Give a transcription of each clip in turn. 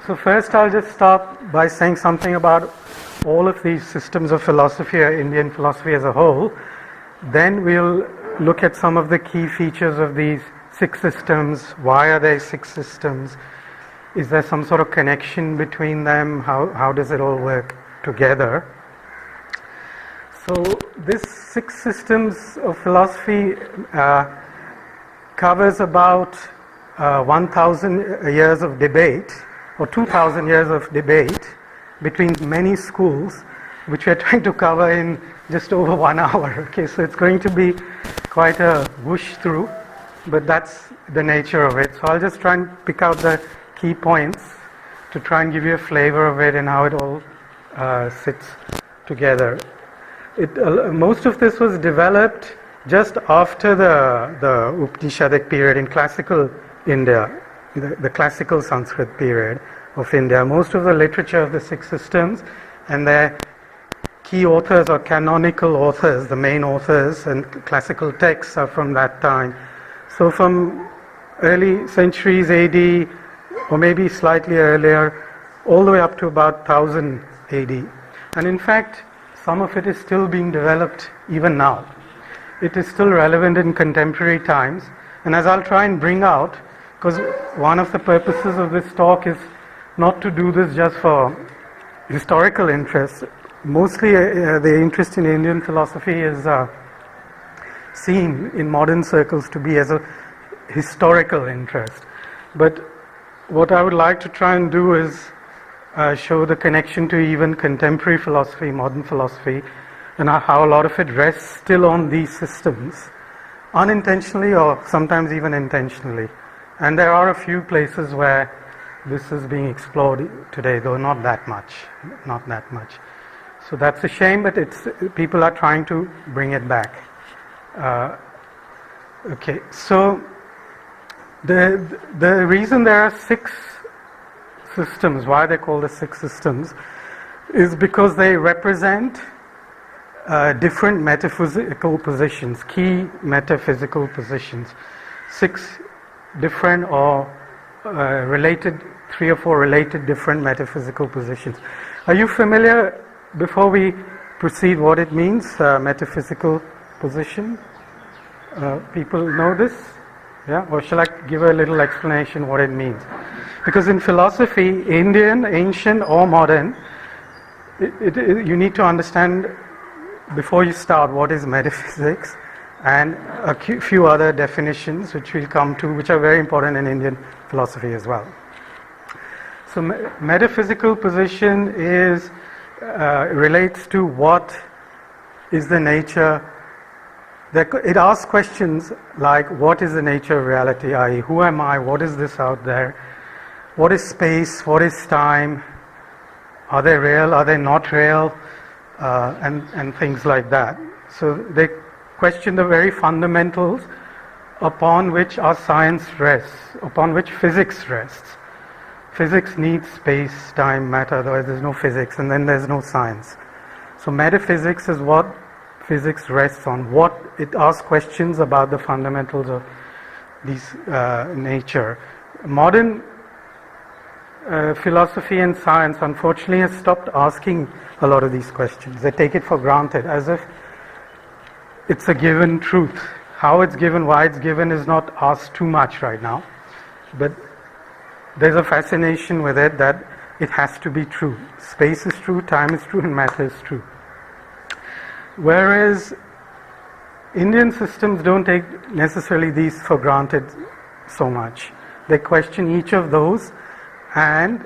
So first I'll just start by saying something about all of these systems of philosophy, or Indian philosophy as a whole. Then we'll look at some of the key features of these 6 systems. Why are there 6 systems? Is there some sort of connection between them? How does it all work together? So this 6 systems of philosophy covers about 1,000 years of debate, or 2,000 years of debate between many schools, which we're trying to cover in just over 1 hour. Okay, so it's going to be quite a whoosh through, but that's the nature of it. So I'll just try and pick out the key points to try and give you a flavor of it and how it all sits together. Most of this was developed just after the Upanishadic period in classical India, the classical Sanskrit period of India. Most of the literature of the 6 systems and their key authors or canonical authors, the main authors and classical texts are from that time. So from early centuries AD, or maybe slightly earlier, all the way up to about 1000 AD. And in fact, some of it is still being developed even now. It is still relevant in contemporary times. And as I'll try and bring out, because one of the purposes of this talk is not to do this just for historical interest. Mostly the interest in Indian philosophy is seen in modern circles to be as a historical interest. But what I would like to try and do is show the connection to even contemporary philosophy, modern philosophy, and how a lot of it rests still on these systems, unintentionally or sometimes even intentionally. And there are a few places where this is being explored today, though not that much. So that's a shame, but people are trying to bring it back. Okay, so the reason there are 6 systems, why they're called the 6 systems, is because they represent different metaphysical positions, key metaphysical positions. 6 different or related, 3 or 4 related different metaphysical positions. Are you familiar, before we proceed, what it means, metaphysical position? People know this? Yeah? Or shall I give a little explanation what it means? Because in philosophy, Indian, ancient or modern, you need to understand before you start what is metaphysics, and a few other definitions which we'll come to, which are very important in Indian philosophy as well. So metaphysical position relates to what is the nature. It asks questions like, what is the nature of reality, i.e., who am I, what is this out there, what is space, what is time, are they real, are they not real, and things like that. So they question the very fundamentals upon which our science rests, upon which physics rests. Physics needs space, time, matter, otherwise there's no physics, and then there's no science. So metaphysics is what physics rests on. What it asks questions about the fundamentals of these nature. Modern philosophy and science, unfortunately, has stopped asking a lot of these questions. They take it for granted, as if it's a given truth. How it's given, why it's given is not asked too much right now. But there's a fascination with it that it has to be true. Space is true, time is true, and matter is true. Whereas Indian systems don't take necessarily these for granted so much. They question each of those and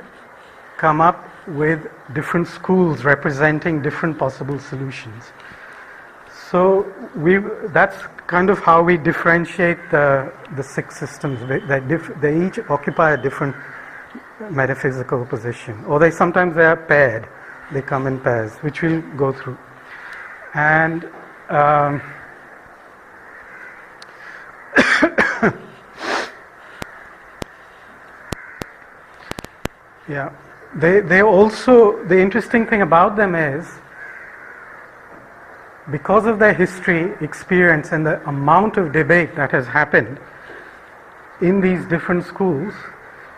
come up with different schools representing different possible solutions. So that's kind of how we differentiate the 6 systems. They each occupy a different metaphysical position, or sometimes they are paired. They come in pairs, which we'll go through. And yeah, they also, the interesting thing about them is, because of their history, experience, and the amount of debate that has happened in these different schools,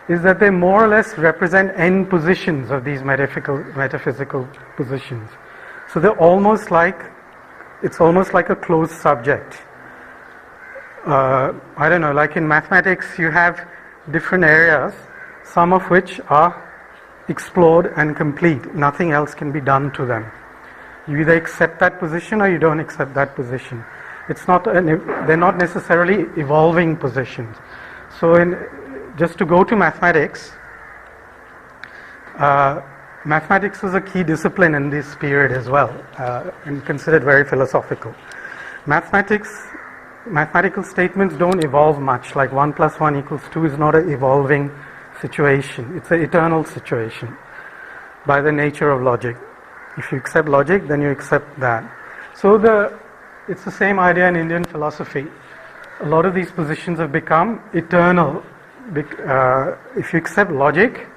is that they more or less represent end positions of these metaphysical positions. So they're almost like, it's almost like a closed subject. I don't know, like in mathematics you have different areas, some of which are explored and complete. Nothing else can be done to them. You either accept that position or you don't accept that position. It's not they're not necessarily evolving positions. So just to go to mathematics, mathematics was a key discipline in this period as well, and considered very philosophical. Mathematical statements don't evolve much, like 1 + 1 = 2 is not an evolving situation. It's an eternal situation by the nature of logic. If you accept logic, then you accept that. So it's the same idea in Indian philosophy. A lot of these positions have become eternal. If you accept logic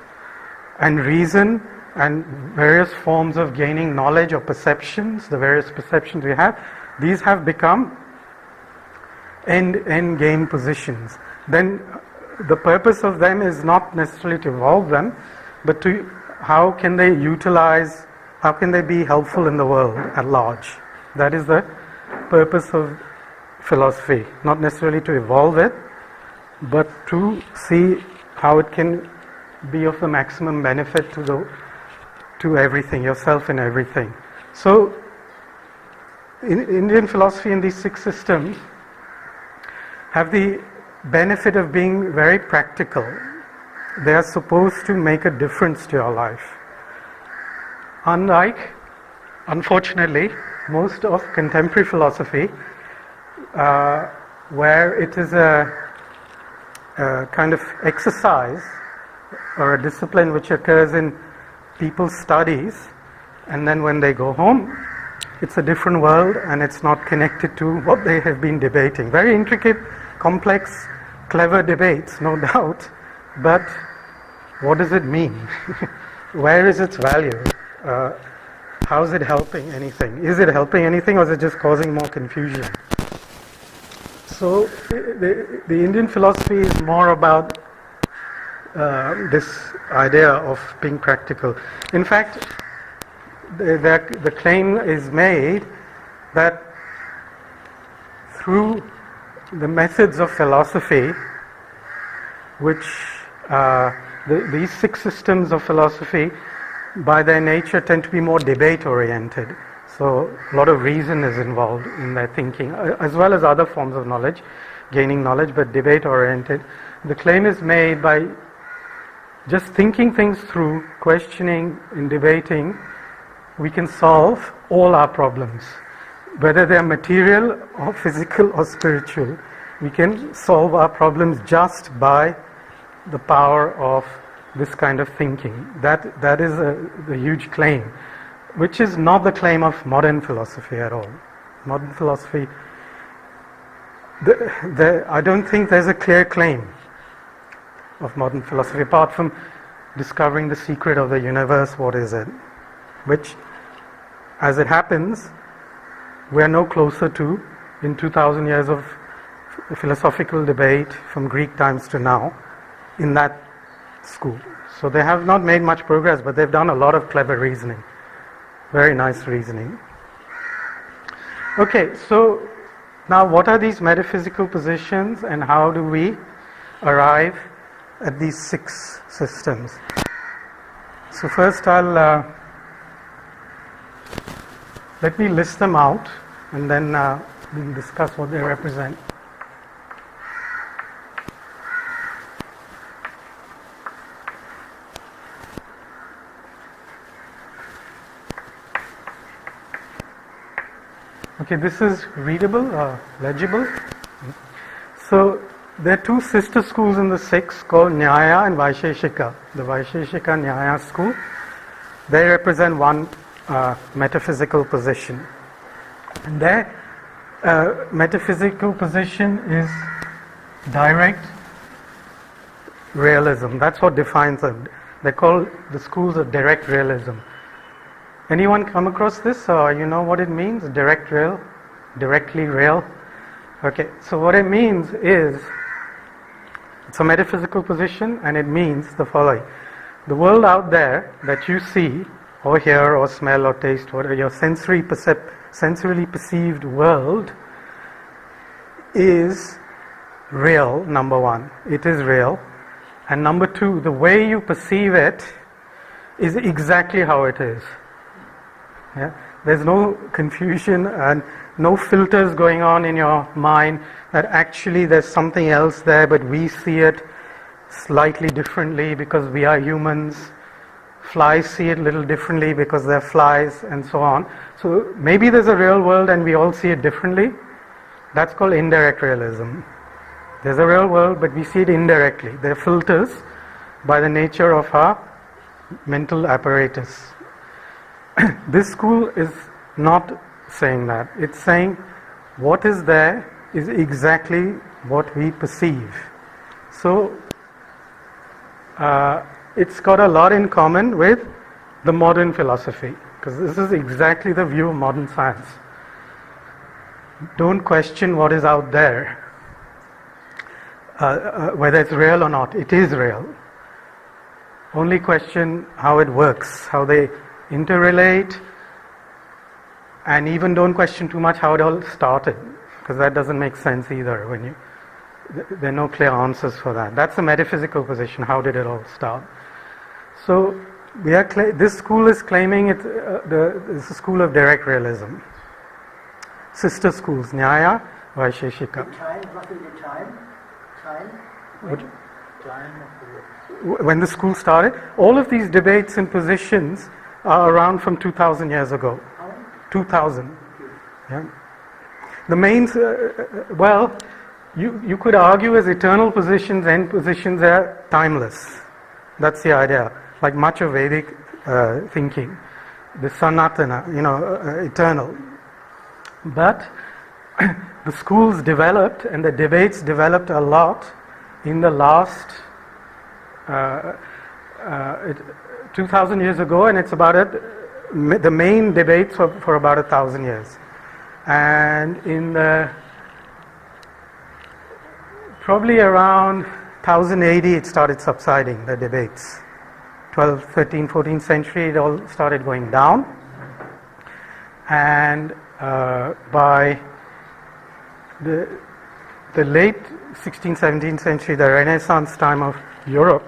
and reason and various forms of gaining knowledge or perceptions, the various perceptions we have, these have become end game positions. Then the purpose of them is not necessarily to evolve them, but to how can they be helpful in the world at large. That is the purpose of philosophy, not necessarily to evolve it, but to see how it can be of the maximum benefit to everything, yourself and everything. So in Indian philosophy and these 6 systems have the benefit of being very practical. They are supposed to make a difference to your life. Unlike, unfortunately, most of contemporary philosophy, where it is a kind of exercise or a discipline which occurs in people's studies, and then when they go home, it's a different world and it's not connected to what they have been debating. Very intricate, complex, clever debates, no doubt, but what does it mean? Where is its value? How is it helping anything? Is it helping anything, or is it just causing more confusion? So the Indian philosophy is more about this idea of being practical. In fact, the claim is made that through the methods of philosophy, which these 6 systems of philosophy by their nature tend to be more debate oriented. So a lot of reason is involved in their thinking, as well as other forms of knowledge, gaining knowledge, but debate oriented. The claim is made by just thinking things through, questioning and debating, we can solve all our problems. Whether they're material or physical or spiritual, we can solve our problems just by the power of this kind of thinking. That is the huge claim, which is not the claim of modern philosophy at all. Modern philosophy, I don't think there's a clear claim of modern philosophy, apart from discovering the secret of the universe, what is it? Which, as it happens, we are no closer to in 2000 years of philosophical debate from Greek times to now in that school. So they have not made much progress, but they've done a lot of clever reasoning. Very nice reasoning. Okay, so now what are these metaphysical positions and how do we arrive at these 6 systems? So first I'll let me list them out and then we'll discuss what they represent. Okay, this is readable, legible. So there are 2 sister schools in the 6 called Nyaya and Vaisheshika. The Vaisheshika Nyaya school, they represent one metaphysical position. And their metaphysical position is direct realism. That's what defines them. They call the schools of direct realism. Anyone come across this, or you know what it means? Direct real, directly real. Okay, so what it means is It's a metaphysical position, and it means the following. The world out there that you see, or hear, or smell, or taste, whatever your sensorily perceived world is real, number one. It is real. And number two, the way you perceive it is exactly how it is. Yeah? There's no confusion and no filters going on in your mind that actually there's something else there, but we see it slightly differently because we are humans. Flies see it a little differently because they're flies, and so on. So maybe there's a real world and we all see it differently. That's called indirect realism. There's a real world, but we see it indirectly. There are filters by the nature of our mental apparatus. This school is not saying that. It's saying what is there is exactly what we perceive. So it's got a lot in common with the modern philosophy, because this is exactly the view of modern science. Don't question what is out there, whether it's real or not. It is real. Only question how it works, how they interrelate, and even don't question too much how it all started, because that doesn't make sense either. There are no clear answers for that. That's a metaphysical position. How did it all start? So this school is claiming it's a school of direct realism. Sister schools, Nyaya, Vaisheshika. Roughly the time? When the school started, all of these debates and positions are around from 2,000 years ago. 2,000. Yeah. The main, you could argue as eternal positions, end positions are timeless. That's the idea. Like much of Vedic thinking, the Sanatana, eternal. But the schools developed and the debates developed a lot in the last 2,000 years ago, and it's about the main debates for about 1,000 years. And in the probably around 1080 it started subsiding, the debates. 12th, 13th, 14th century it all started going down, and by the late 16th, 17th century, the Renaissance time of Europe,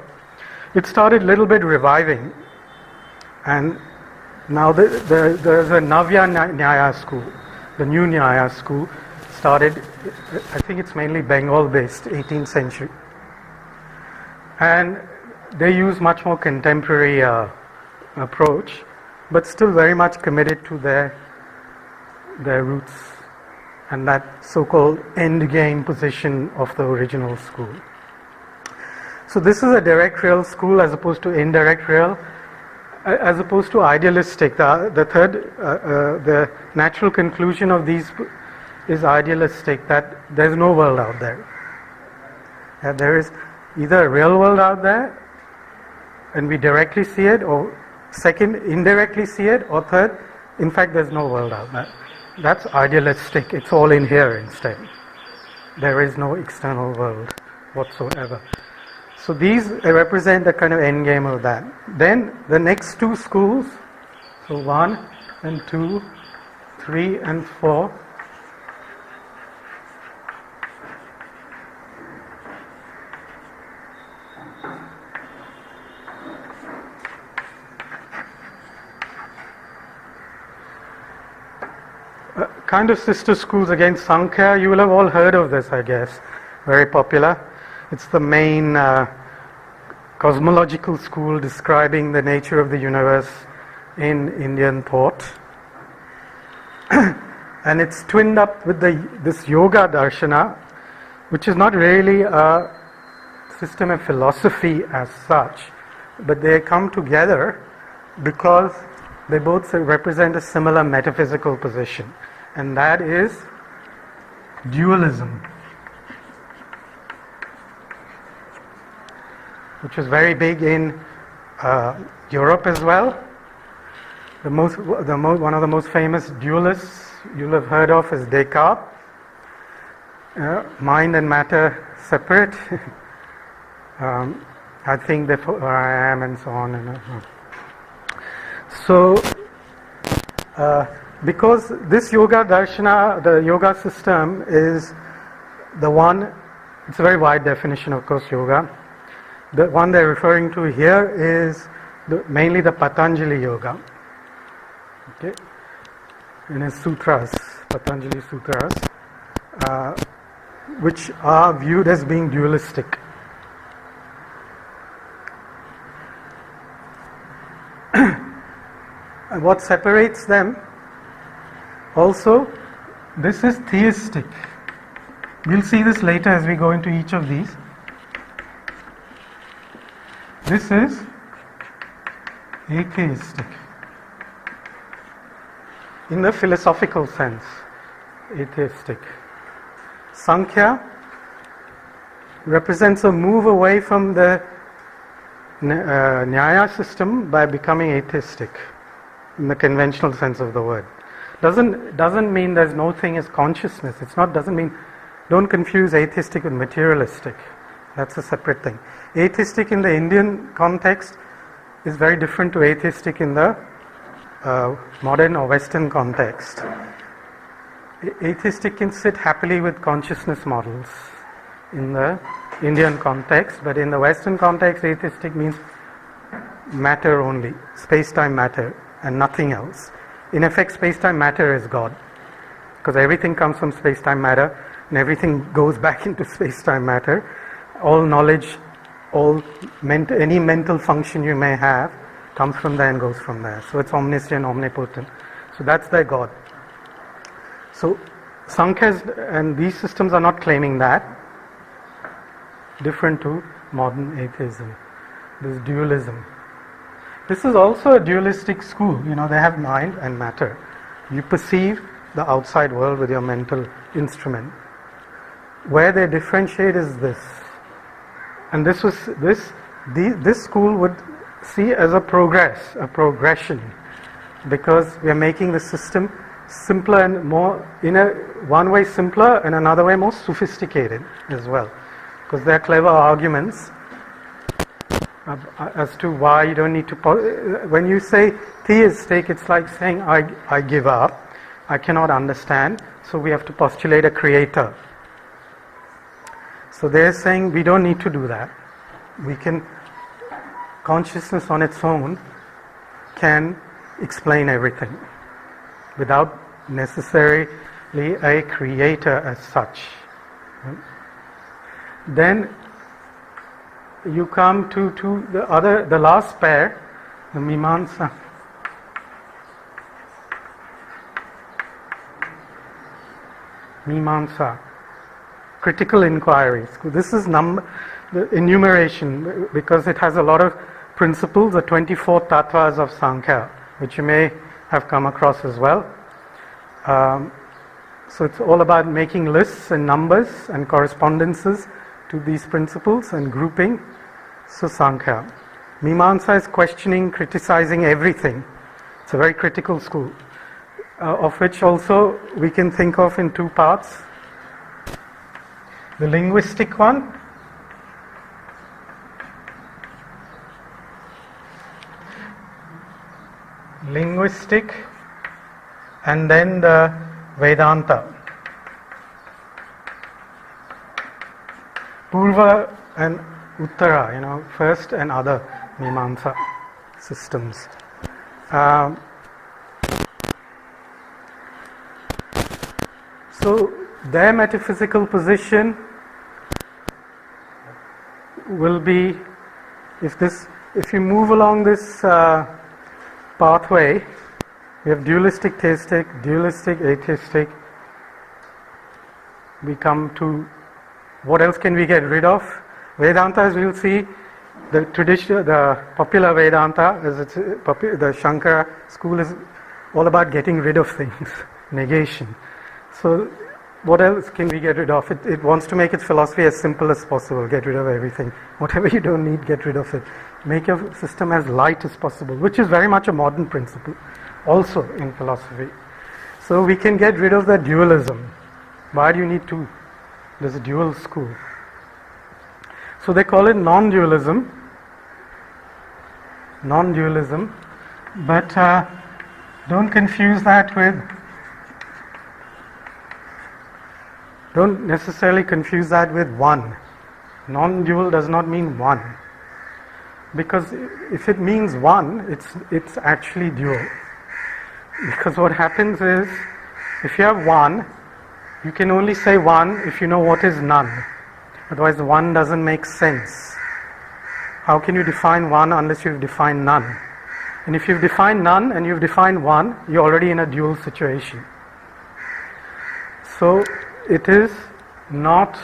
it started a little bit reviving. And now there's a Navya Nyaya school, the new Nyaya school, started, I think it's mainly Bengal-based, 18th century. And they use much more contemporary approach, but still very much committed to their roots and that so-called endgame position of the original school. So this is a direct real school as opposed to indirect real, as opposed to idealistic. The natural conclusion of these is idealistic, that there's no world out there. That there is either a real world out there and we directly see it, or second, indirectly see it, or third, in fact there's no world out there. That's idealistic. It's all in here instead. There is no external world whatsoever. So these represent the kind of end game of that. Then the next two schools, so 1 and 2, 3 and 4, kind of sister schools against SACAR. You will have all heard of this, I guess. Very popular. It's the main cosmological school describing the nature of the universe in Indian thought. And it's twinned up with this yoga darshana, which is not really a system of philosophy as such, but they come together because they both represent a similar metaphysical position, and that is dualism, which was very big in Europe as well. One of the most famous dualists you'll have heard of is Descartes. Mind and matter separate. I think therefore I am, and so on. So, because this yoga darshana, the yoga system, is the one, it's a very wide definition, of course, yoga. The one they're referring to here is mainly the Patanjali yoga. Okay, in his sutras, Patanjali sutras, which are viewed as being dualistic. And what separates them also, this is theistic. We'll see this later as we go into each of these. This is atheistic in the philosophical sense, atheistic. Sankhya represents a move away from the Nyaya system by becoming atheistic in the conventional sense of the word. Doesn't mean there's no thing as consciousness. Doesn't mean, don't confuse atheistic with materialistic. That's a separate thing. Atheistic in the Indian context is very different to atheistic in the modern or Western context. Atheistic can sit happily with consciousness models in the Indian context, but in the Western context, atheistic means matter only, space-time matter, and nothing else. In effect, space-time matter is God, because everything comes from space-time matter, and everything goes back into space-time matter. All knowledge, any mental function you may have comes from there and goes from there. So it's omniscient, omnipotent. So that's their God. So Sankhyas and these systems are not claiming that. Different to modern atheism. This dualism. This is also a dualistic school. They have mind and matter. You perceive the outside world with your mental instrument. Where they differentiate is this. And this school would see as a progression, because we are making the system simpler and more, in one way simpler and another way more sophisticated as well. Because there are clever arguments as to why you don't need to... When you say theistic, it's like saying, I give up, I cannot understand, so we have to postulate a creator. So they're saying we don't need to do that. Consciousness on its own can explain everything without necessarily a creator as such. Then you come to the last pair, the Mimamsa. Mimamsa, critical inquiries. This is the enumeration, because it has a lot of principles, the 24 tattvas of Sankhya, which you may have come across as well. So it's all about making lists and numbers and correspondences to these principles and grouping. So Sankhya. Mimamsa is questioning, criticizing everything. It's a very critical school, of which also we can think of in two parts. The linguistic one, and then the Vedanta. Purva and Uttara, first and other Mimamsa systems. So their metaphysical position will be, if you move along this pathway, we have dualistic, theistic, dualistic, atheistic. We come to what else can we get rid of? Vedanta, as we'll see, the popular Vedanta, the Shankara school, is all about getting rid of things, negation. So what else can we get rid of? It wants to make its philosophy as simple as possible, get rid of everything. Whatever you don't need, get rid of it. Make your system as light as possible, which is very much a modern principle, also in philosophy. So we can get rid of the dualism. Why do you need two? There's a dual school. So they call it non-dualism. Non-dualism. But don't confuse that with... Don't necessarily confuse that with one. Non-dual does not mean one. Because if it means one, it's actually dual. Because what happens is, if you have one, you can only say one if you know what is none. Otherwise, one doesn't make sense. How can you define one unless you've defined none? And if you've defined none and you've defined one, you're already in a dual situation. So it is not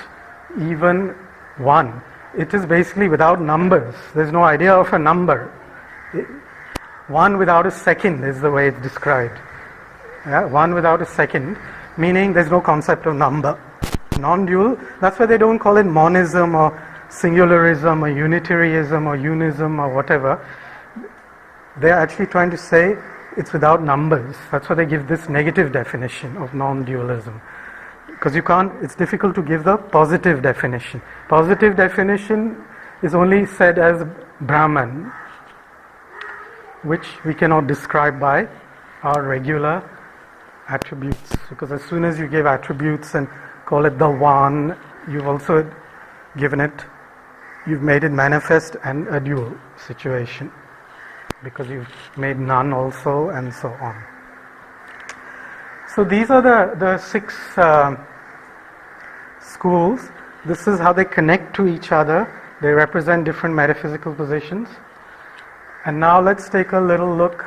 even one. It is basically without numbers. There's no idea of a number. One without a second is the way it's described. Yeah? One without a second, meaning there's no concept of number. Non-dual, that's why they don't call it monism or singularism or unitarianism or unism or whatever. They're actually trying to say it's without numbers. That's why they give this negative definition of non-dualism. Because you can't, it's difficult to give the positive definition. Positive definition is only said as Brahman, which we cannot describe by our regular attributes. Because as soon as you give attributes and call it the one, you've also given it, you've made it manifest and a dual situation. Because you've made none also and so on. So these are the six schools. This is how they connect to each other. They represent different metaphysical positions. And now let's take a little look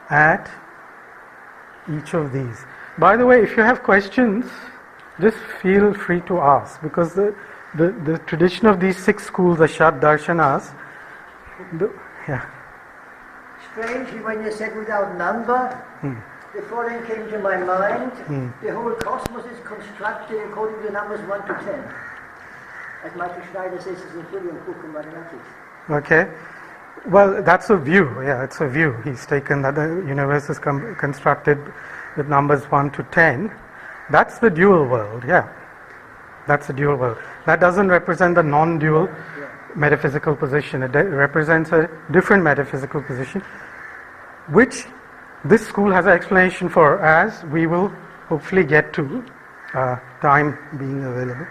at each of these. By the way, if you have questions, just feel free to ask, because the tradition of these six schools, the Shat Darshanas, Strangely, when you said without number, the following came to my mind: the whole cosmos is constructed according to numbers 1 to 10. As Michael Schneider says in his brilliant book on mathematics. Okay. Well, that's a view. Yeah, it's a view. He's taken that the universe is constructed with numbers 1 to 10. That's the dual world. Yeah, that's the dual world. That doesn't represent the non-dual metaphysical position. It represents a different metaphysical position, which this school has an explanation for, as we will hopefully get to, time being available.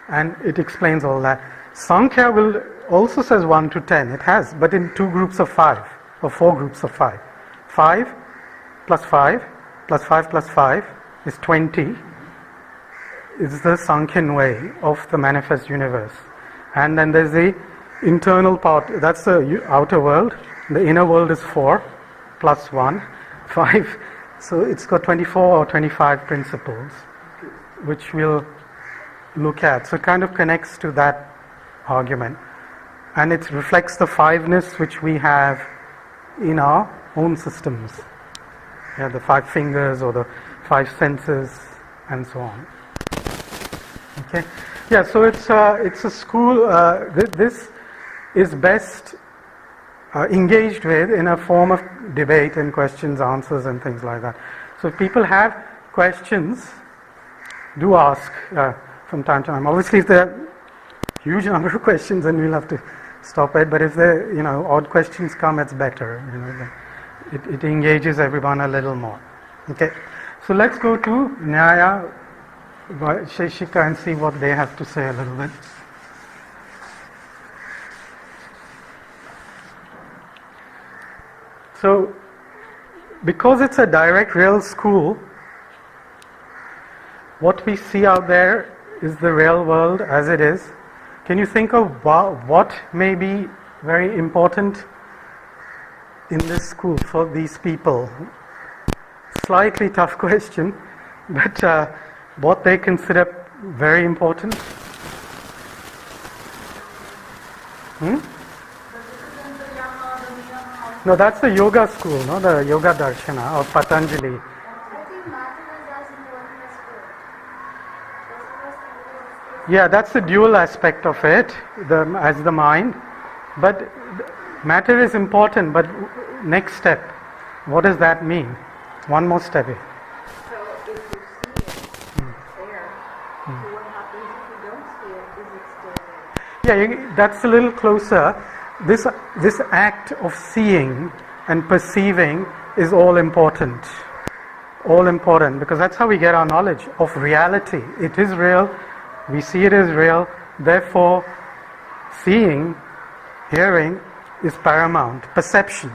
And it explains all that. Sankhya will also says 1 to 10. It has, but in 2 groups of 5 or 4 groups of 5. 5 plus 5 plus 5 plus 5 is 20. It's the Sankhyan way of the manifest universe. And then there's the internal part, that's the outer world. The inner world is 4 plus 1, 5. So it's got 24 or 25 principles, which we'll look at. So it kind of connects to that argument. And it reflects the fiveness which we have in our own systems. Yeah, the 5 fingers or the 5 senses and so on. Okay. Yeah, so it's a school, this is best engaged with in a form of debate and questions, answers and things like that. So if people have questions, do ask from time to time. Obviously if there are huge number of questions, then we'll have to stop it, but if the odd questions come, it's better. It engages everyone a little more. Okay, so let's go to Nyaya Sheshika and see what they have to say a little bit. So, because it's a direct real school, what we see out there is the real world as it is. Can you think of what may be very important in this school for these people? Slightly tough question, but what they consider very important? No, that's the yoga school, no? The Yoga Darshana of Patanjali. Yeah, that's the dual aspect of it, as the mind. But matter is important, but next step, what does that mean? One more step. So if you see it there, so what happens if you don't see it? Is it still there? Yeah, that's a little closer. This act of seeing and perceiving is all important. All important, because that's how we get our knowledge of reality. It is real, we see it as real, therefore seeing, hearing is paramount. Perception.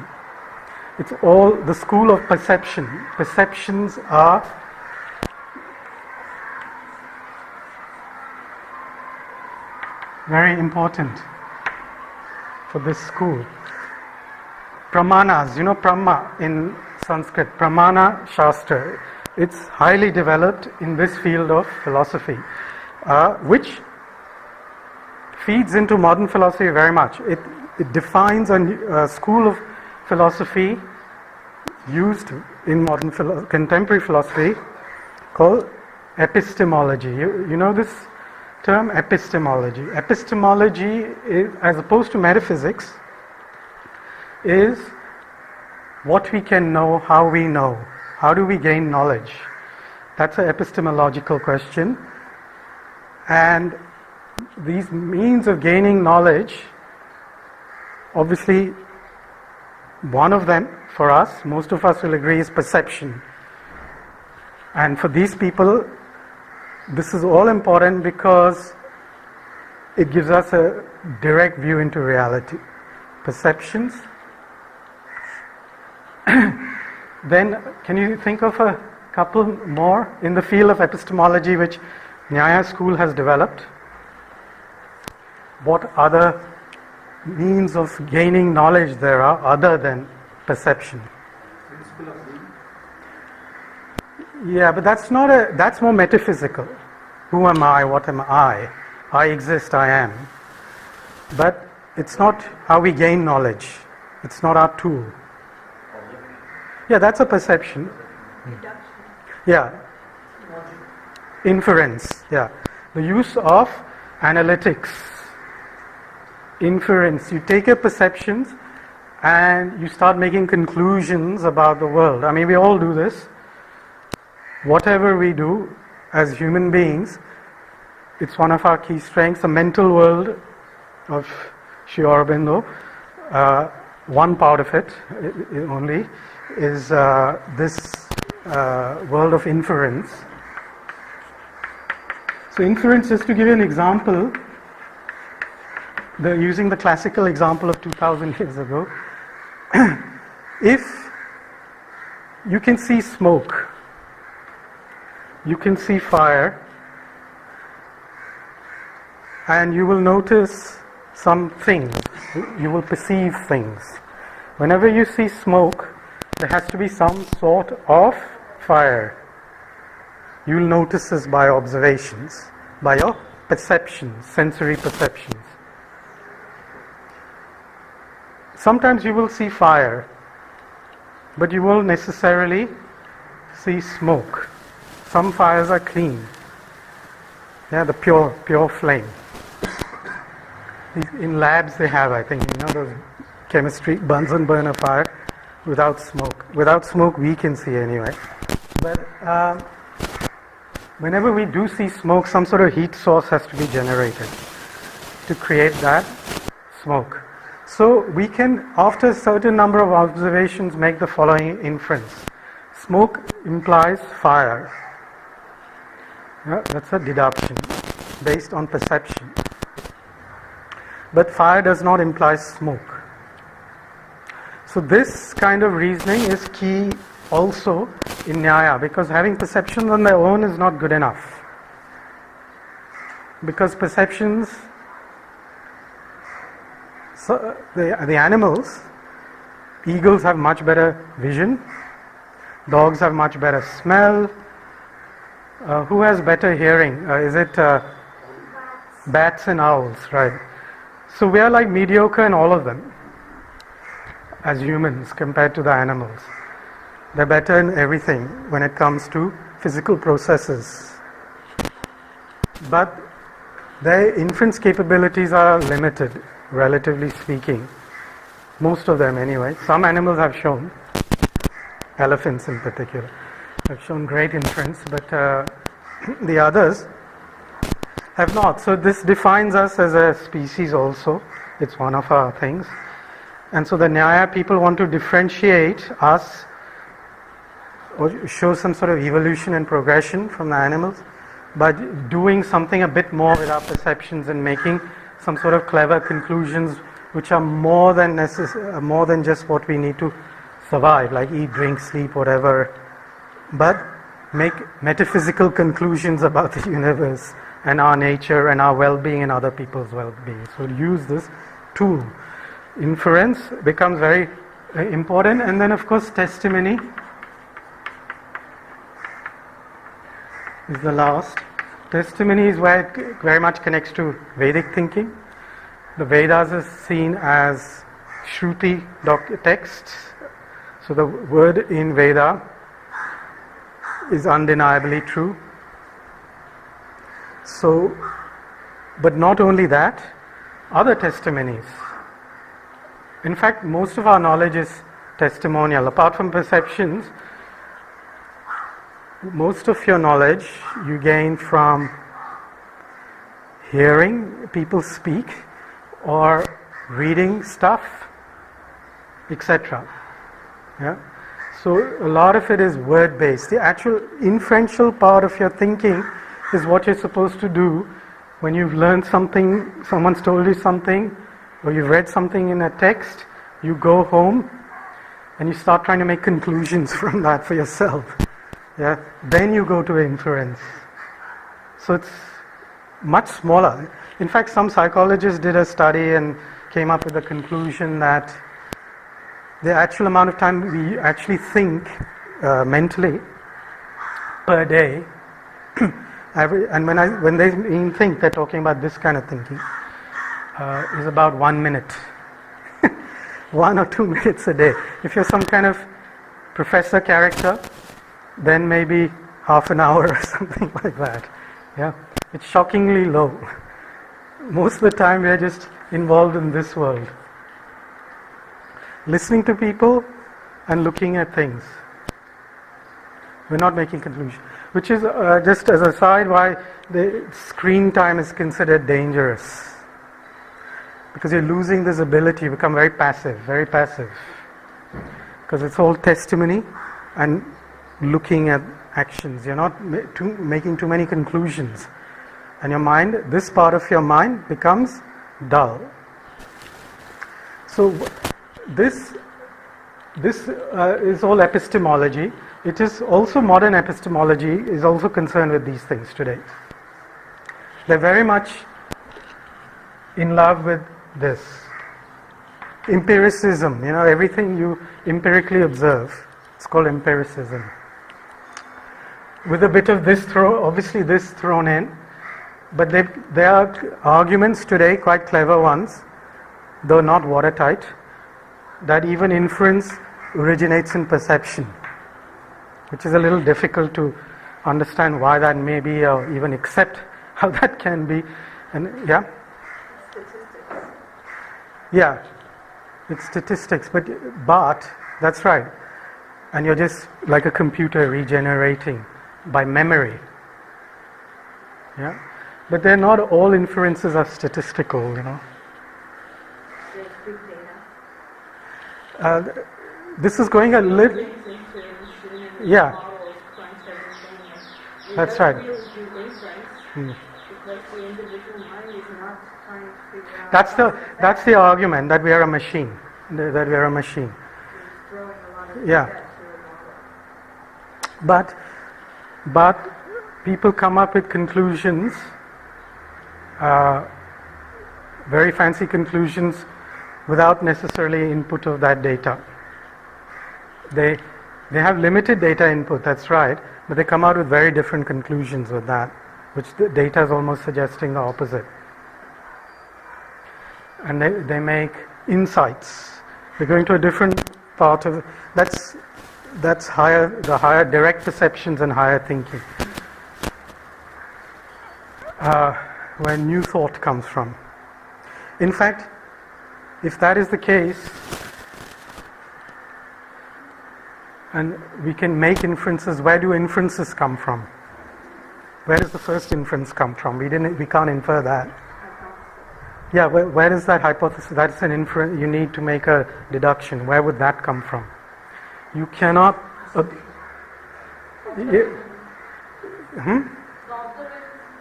It's all the school of perception. Perceptions are very important for this school. Pramanas, Brahma in Sanskrit, Pramana Shastra. It's highly developed in this field of philosophy, which feeds into modern philosophy very much. It defines a school of philosophy used in modern contemporary philosophy called epistemology. You know this term, epistemology. Epistemology, as opposed to metaphysics, is what we can know, how we know. How do we gain knowledge? That's an epistemological question. And these means of gaining knowledge, obviously, one of them, for us, most of us will agree, is perception. And for these people, this is all important because it gives us a direct view into reality. Perceptions. Then, can you think of a couple more in the field of epistemology which Nyaya school has developed? What other means of gaining knowledge there are other than perception? Principle of being. Yeah, but that's more metaphysical. Who am I? What am I? I exist, I am. But it's not how we gain knowledge. It's not our tool. Yeah, that's a perception. Yeah. Inference. Yeah. The use of analytics. Inference. You take your perceptions and you start making conclusions about the world. I mean, we all do this. Whatever we do as human beings, it's one of our key strengths. The mental world of Sri Aurobindo, one part of it only, is this world of inference. So inference, just to give you an example, using the classical example of 2000 years ago, if you can see smoke, you can see fire, and you will notice some things, you will perceive things. Whenever you see smoke, there has to be some sort of fire. You will notice this by observations, by your perceptions, sensory perceptions. Sometimes you will see fire, but you won't necessarily see smoke. Some fires are clean. Yeah, the pure flame. In labs they have, I think, those chemistry, Bunsen burner fire without smoke. Without smoke we can see anyway. But whenever we do see smoke, some sort of heat source has to be generated to create that smoke. So we can, after a certain number of observations, make the following inference. Smoke implies fire. Yeah, that's a deduction based on perception. But fire does not imply smoke. So this kind of reasoning is key also in Nyaya, because having perceptions on their own is not good enough. Because perceptions, so the animals, eagles have much better vision, dogs have much better smell. Who has better hearing? Is it bats and owls, right? So we are like mediocre in all of them as humans compared to the animals. They're better in everything when it comes to physical processes. But their inference capabilities are limited, relatively speaking. Most of them anyway. Some animals have shown, elephants in particular, have shown great inference, but the others have not. So this defines us as a species also. It's one of our things. And so the Nyaya people want to differentiate us or show some sort of evolution and progression from the animals by doing something a bit more with our perceptions and making some sort of clever conclusions which are more than just what we need to survive, like eat, drink, sleep, whatever, but make metaphysical conclusions about the universe and our nature and our well-being and other people's well-being. So use this tool. Inference becomes very important, and then of course testimony is the last. Testimony is where it very much connects to Vedic thinking. The Vedas is seen as Shruti texts. So the word in Veda is undeniably true. So, but not only that, other testimonies. In fact, most of our knowledge is testimonial. Apart from perceptions, most of your knowledge you gain from hearing people speak or reading stuff, etc. Yeah? So a lot of it is word-based. The actual inferential part of your thinking is what you're supposed to do when you've learned something, someone's told you something, or you've read something in a text. You go home and you start trying to make conclusions from that for yourself. Yeah? Then you go to inference. So it's much smaller. In fact, some psychologists did a study and came up with the conclusion that the actual amount of time we actually think mentally per day, and when they mean think, they're talking about this kind of thinking, is about 1 minute. 1 or 2 minutes a day. If you're some kind of professor character, then maybe half an hour or something like that. Yeah, it's shockingly low. Most of the time we are just involved in this world, listening to people and looking at things. We're not making conclusions, which is just as a side why the screen time is considered dangerous, because you're losing this ability. You become very passive, because it's all testimony and looking at actions. You're not making too many conclusions, and your mind, this part of your mind, becomes dull. So this is all epistemology. It is also modern epistemology is also concerned with these things today. They're very much in love with this empiricism. Everything you empirically observe, it's called empiricism. With a bit of this obviously this thrown in, but there are arguments today, quite clever ones, though not watertight, that even inference originates in perception, which is a little difficult to understand why that may be, or even accept how that can be. And Statistics. Yeah, it's statistics, but that's right. And you're just like a computer regenerating by memory. Yeah, but they're not all inferences are statistical, There's big data. This is going a little. Yeah, that's right. Because the individual mind is not trying to figure out. That's the argument, that we are a machine. That we are a machine. It's throwing a lot of Yeah. data to a model. But people come up with conclusions, very fancy conclusions, without necessarily input of that data. They have limited data input, that's right, but they come out with very different conclusions with that, which the data is almost suggesting the opposite. And they make insights. They're going to a different part of that's higher, the higher direct perceptions and higher thinking, where new thought comes from. In fact, if that is the case, and we can make inferences, where do inferences come from? Where does the first inference come from? We can't infer that. Yeah, where is that hypothesis? That's an inference. You need to make a deduction. Where would that come from? You cannot.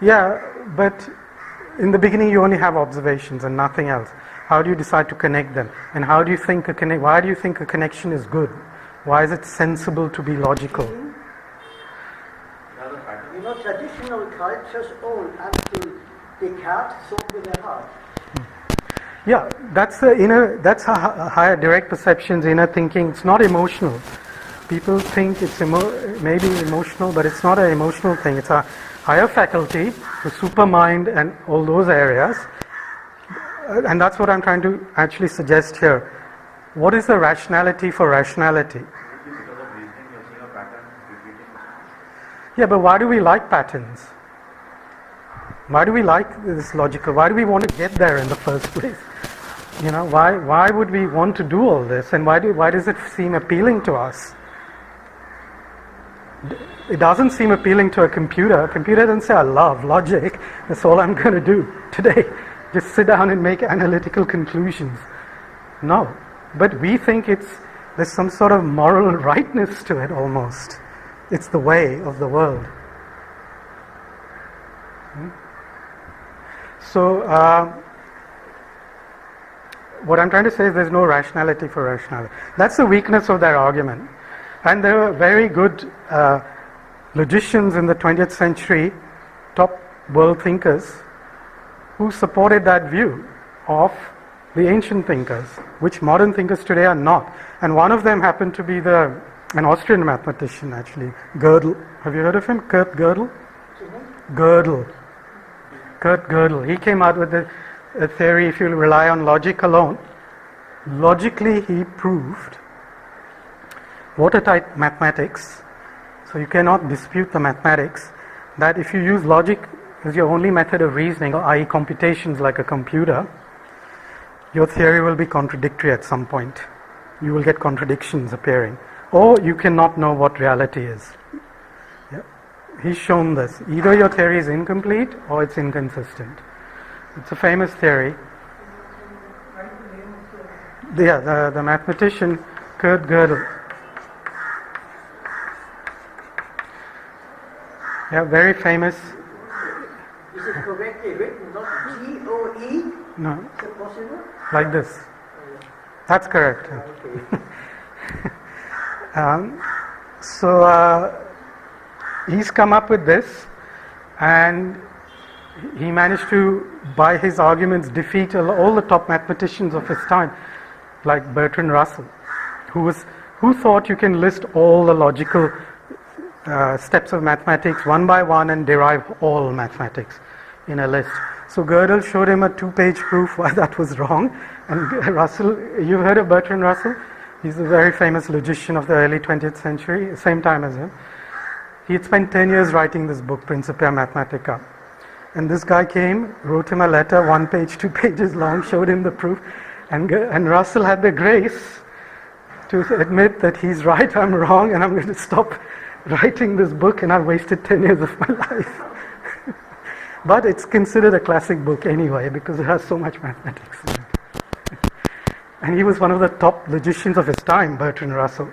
Yeah, but in the beginning you only have observations and nothing else. How do you decide to connect them? And how do you think why do you think a connection is good? Why is it sensible to be logical? You know, traditional cultures all until Descartes thought with their heart. Yeah, that's a higher direct perception's inner thinking. It's not emotional. People think it's maybe emotional, but it's not an emotional thing. It's a higher faculty, the supermind and all those areas. And that's what I'm trying to actually suggest here. What is the rationality for rationality? Yeah, but why do we like patterns? Why do we like this logical? Why do we want to get there in the first place? You know, why would we want to do all this? And why does it seem appealing to us? It doesn't seem appealing to a computer. A computer doesn't say, I love logic. That's all I'm going to do today. Just sit down and make analytical conclusions. No. But we think there's some sort of moral rightness to it almost. It's the way of the world. So, what I'm trying to say is there's no rationality for rationality. That's the weakness of their argument. And there were very good logicians in the 20th century, top world thinkers, who supported that view of the ancient thinkers, which modern thinkers today are not. And one of them happened to be an Austrian mathematician, actually, Gödel. Have you heard of him? Kurt Gödel? Gödel. Kurt Gödel. He came out with a theory, if you rely on logic alone. Logically, he proved watertight mathematics, so you cannot dispute the mathematics, that if you use logic as your only method of reasoning, or i.e. computations like a computer, your theory will be contradictory at some point. You will get contradictions appearing. Or you cannot know what reality is. Yeah. He's shown this. Either your theory is incomplete or it's inconsistent. It's a famous theory. Yeah, the mathematician Kurt Gödel. Yeah, very famous. Is it correctly written, not G-O-E? No. Is it possible? Like this. That's correct. Okay. So he's come up with this, and he managed to, by his arguments, defeat all the top mathematicians of his time, like Bertrand Russell, who thought you can list all the logical steps of mathematics one by one and derive all mathematics in a list. So Gödel showed him a 2-page proof why that was wrong. And Russell, you've heard of Bertrand Russell? He's a very famous logician of the early 20th century, same time as him. He had spent 10 years writing this book, Principia Mathematica. And this guy came, wrote him a letter, 1 page, 2 pages long, showed him the proof. And Russell had the grace to admit that he's right, I'm wrong, and I'm going to stop writing this book, and I've wasted 10 years of my life. But it's considered a classic book anyway, because it has so much mathematics in it. And he was one of the top logicians of his time, Bertrand Russell,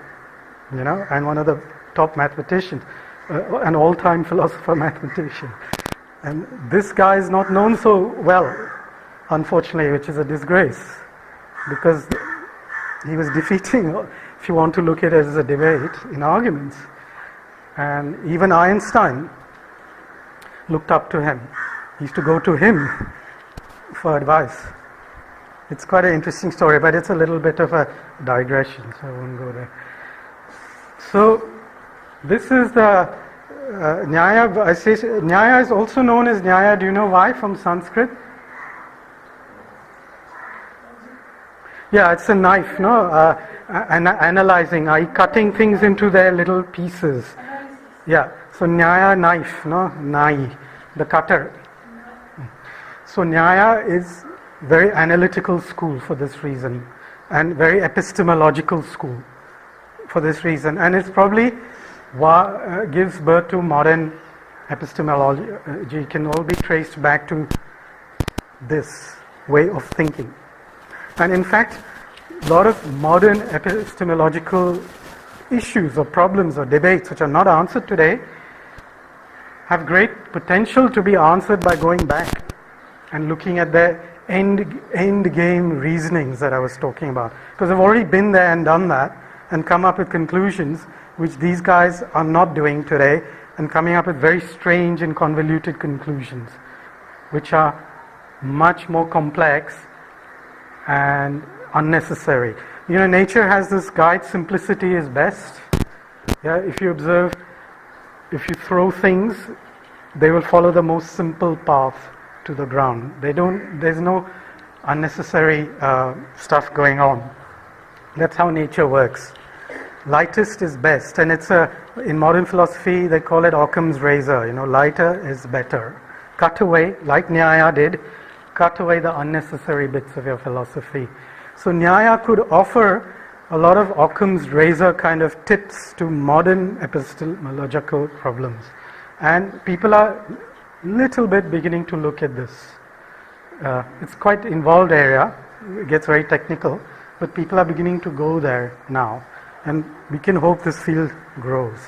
and one of the top mathematicians, an all-time philosopher mathematician. And this guy is not known so well, unfortunately, which is a disgrace, because he was defeating, if you want to look at it as a debate, in arguments. And even Einstein looked up to him. He used to go to him for advice. It's quite an interesting story, but it's a little bit of a digression, so I won't go there. So, this is the Nyaya. I say Nyaya is also known as Nyaya. Do you know why? From Sanskrit? Yeah, it's a knife, no? Analyzing, cutting things into their little pieces. Yeah, so Nyaya, knife, no? Nai, the cutter. So Nyaya is very analytical school for this reason, and very epistemological school for this reason, and it's probably gives birth to modern epistemology can all be traced back to this way of thinking. And in fact, a lot of modern epistemological issues or problems or debates which are not answered today have great potential to be answered by going back and looking at the end game reasonings that I was talking about. Because I've already been there and done that and come up with conclusions which these guys are not doing today, and coming up with very strange and convoluted conclusions which are much more complex and unnecessary. You know, nature has this guide, simplicity is best. Yeah, if you observe, if you throw things, they will follow the most simple path to the ground. There's no unnecessary stuff going on. That's how nature works. Lightest is best, and in modern philosophy they call it Occam's razor. You know, lighter is better. Cut away, like Nyaya did, cut away the unnecessary bits of your philosophy. So Nyaya could offer a lot of Occam's razor kind of tips to modern epistemological problems. And people are little bit beginning to look at this. It's quite involved area, it gets very technical, but people are beginning to go there now. And we can hope this field grows.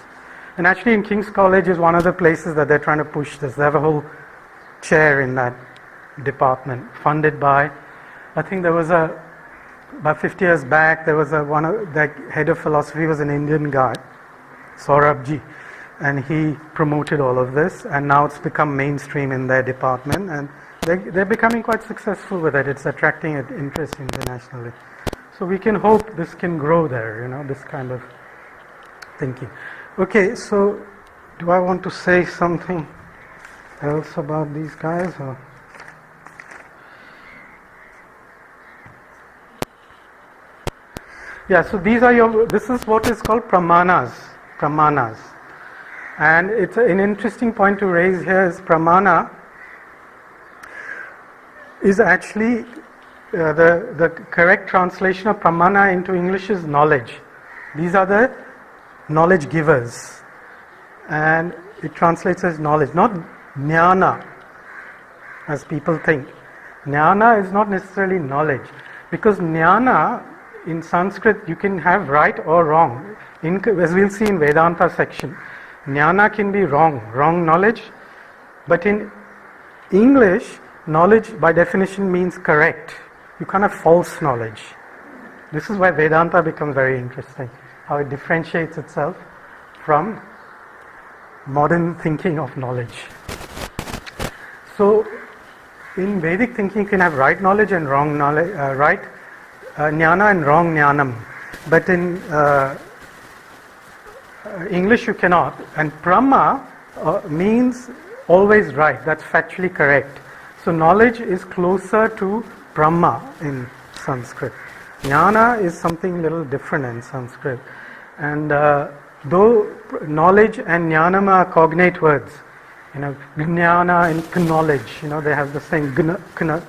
And actually in King's College is one of the places that they're trying to push this. They have a whole chair in that department, funded by, I think there was about 50 years back, there was the head of philosophy was an Indian guy, Saurabhji, and he promoted all of this, and now it's become mainstream in their department, and they're becoming quite successful with it. It's attracting interest internationally. So we can hope this can grow there, you know, this kind of thinking. Okay, so do I want to say something else about these guys? Or? Yeah, so this is what is called pramanas. And it's an interesting point to raise here is pramana is actually the correct translation of pramana into English is knowledge. These are the knowledge givers. And it translates as knowledge, not jnana, as people think. Jnana is not necessarily knowledge, because jnana in Sanskrit you can have right or wrong. As we'll see in Vedanta section, jnana can be wrong knowledge, but in English, knowledge by definition means correct. You can't have false knowledge. This is why Vedanta becomes very interesting, how it differentiates itself from modern thinking of knowledge. So, in Vedic thinking you can have right knowledge and wrong knowledge, right jnana and wrong jnanam. But in English you cannot. And prama means always right, that's factually correct. So knowledge is closer to Brahma in Sanskrit. Jnana is something little different in Sanskrit. And though knowledge and jnanam are cognate words, you know, jnana and knowledge, you know, they have the same gna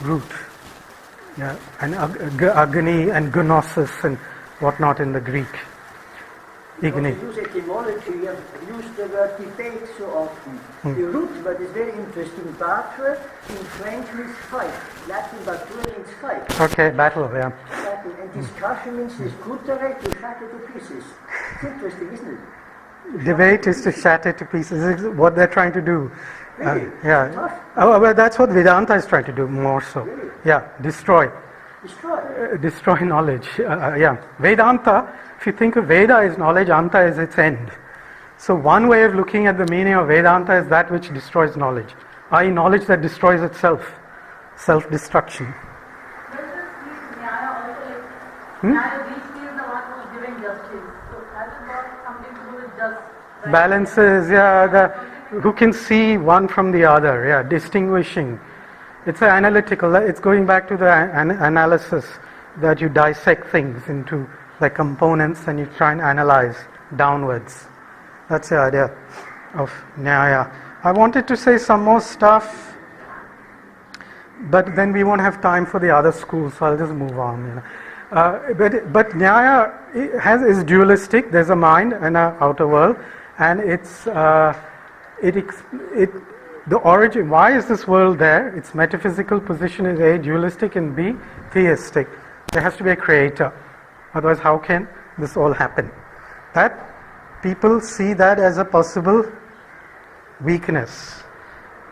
root. Yeah, and agni and gnosis and whatnot in the Greek. Igni. You use etymology, you have used the word debate so often. The root word is very interesting. Battre in French means fight. Latin battre means fight. Okay, battle, yeah. Battle. And discussion means discutere, to shatter to pieces. It's interesting, isn't it? Debate is to shatter to pieces. This is what they're trying to do. Really? Yeah. Tough. Oh, well, that's what Vedanta is trying to do more so. Really? Yeah, destroy. Destroy knowledge. Yeah. Vedanta, if you think of Veda as knowledge, Anta is its end. So one way of looking at the meaning of Vedanta is that which destroys knowledge, i.e. knowledge that destroys itself, self-destruction. Does this mean Nyaya also Nyaya basically is the one who's giving justice. So has it got something to do with just right? Balances, yeah, who can see one from the other, yeah, distinguishing. It's analytical, it's going back to the analysis that you dissect things into like components and you try and analyze downwards. That's the idea of Nyaya. I wanted to say some more stuff, but then we won't have time for the other schools, so I'll just move on. You know. But Nyaya is dualistic. There's a mind and an outer world, and it's the origin, why is this world there? Its metaphysical position is A, dualistic, and B, theistic. There has to be a creator. Otherwise, how can this all happen? That people see that as a possible weakness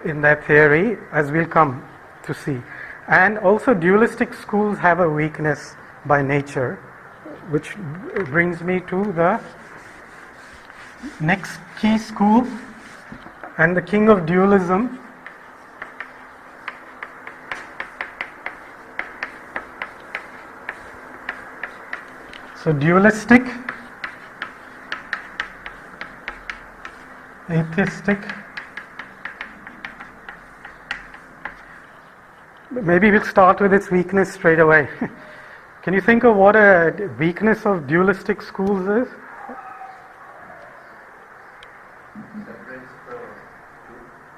in their theory, as we'll come to see. And also dualistic schools have a weakness by nature, which brings me to the next key school and the king of dualism. So dualistic, atheistic. Maybe we'll start with its weakness straight away. Can you think of what a weakness of dualistic schools is?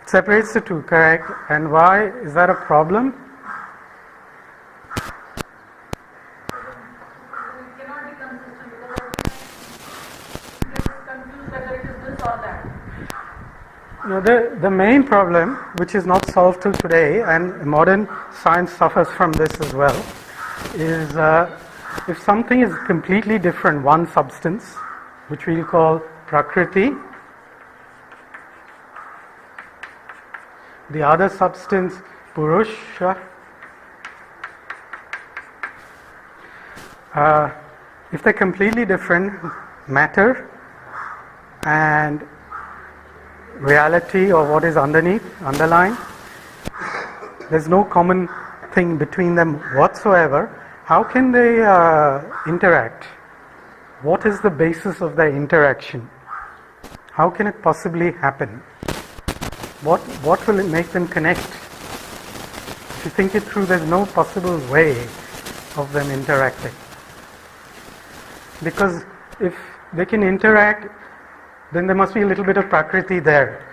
It separates the two, correct. And why is that a problem? It cannot be consistent because it gets confused whether it is this or that. Now, the main problem, which is not solved till today, and modern science suffers from this as well, is if something is completely different, one substance, which we'll call Prakriti, the other substance Purusha, if they're completely different, matter and reality, or what is underlying, there's no common thing between them whatsoever. How can they interact? What is the basis of their interaction? How can it possibly happen? What will it make them connect? If you think it through, there's no possible way of them interacting. Because if they can interact, then there must be a little bit of Prakriti there.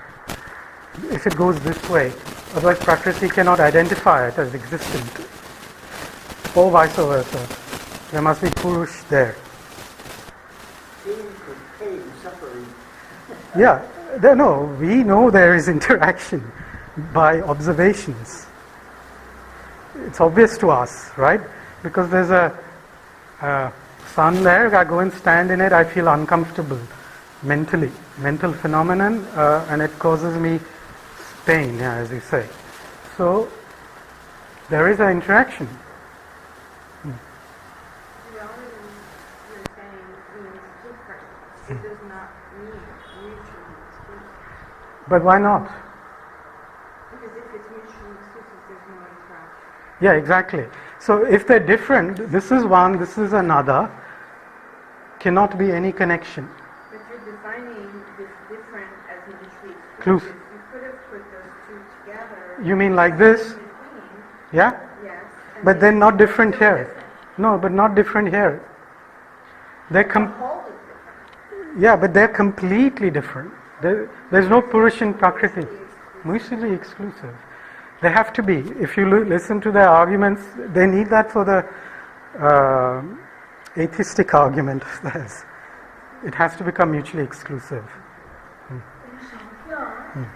If it goes this way, otherwise Prakriti cannot identify it as existent. Or vice versa. There must be Purush there. Pain, suffering. Yeah, we know there is interaction by observations. It's obvious to us, right? Because there's a sun there, I go and stand in it, I feel uncomfortable mentally. Mental phenomenon, and it causes me pain, as you say. So, there is an interaction. Reality, you're saying, means different. It does not mean mutually exclusive. But why not? Because if it's mutually exclusive, there's no interaction. Yeah, exactly. So if they're different, this is one, this is another, cannot be any connection. But you're defining this different as mutually Exclusive. exclusive. You could have put those two together. You mean like this? In between, Yeah? yes. and But then they're not different still here. No, but not different here. They're The whole is different. yeah, but they're completely different. There's no Purush in Prakriti. Mutually exclusive. They have to be. If you listen to their arguments, they need that for the atheistic argument of theirs. It has to become mutually exclusive. In Samkhya,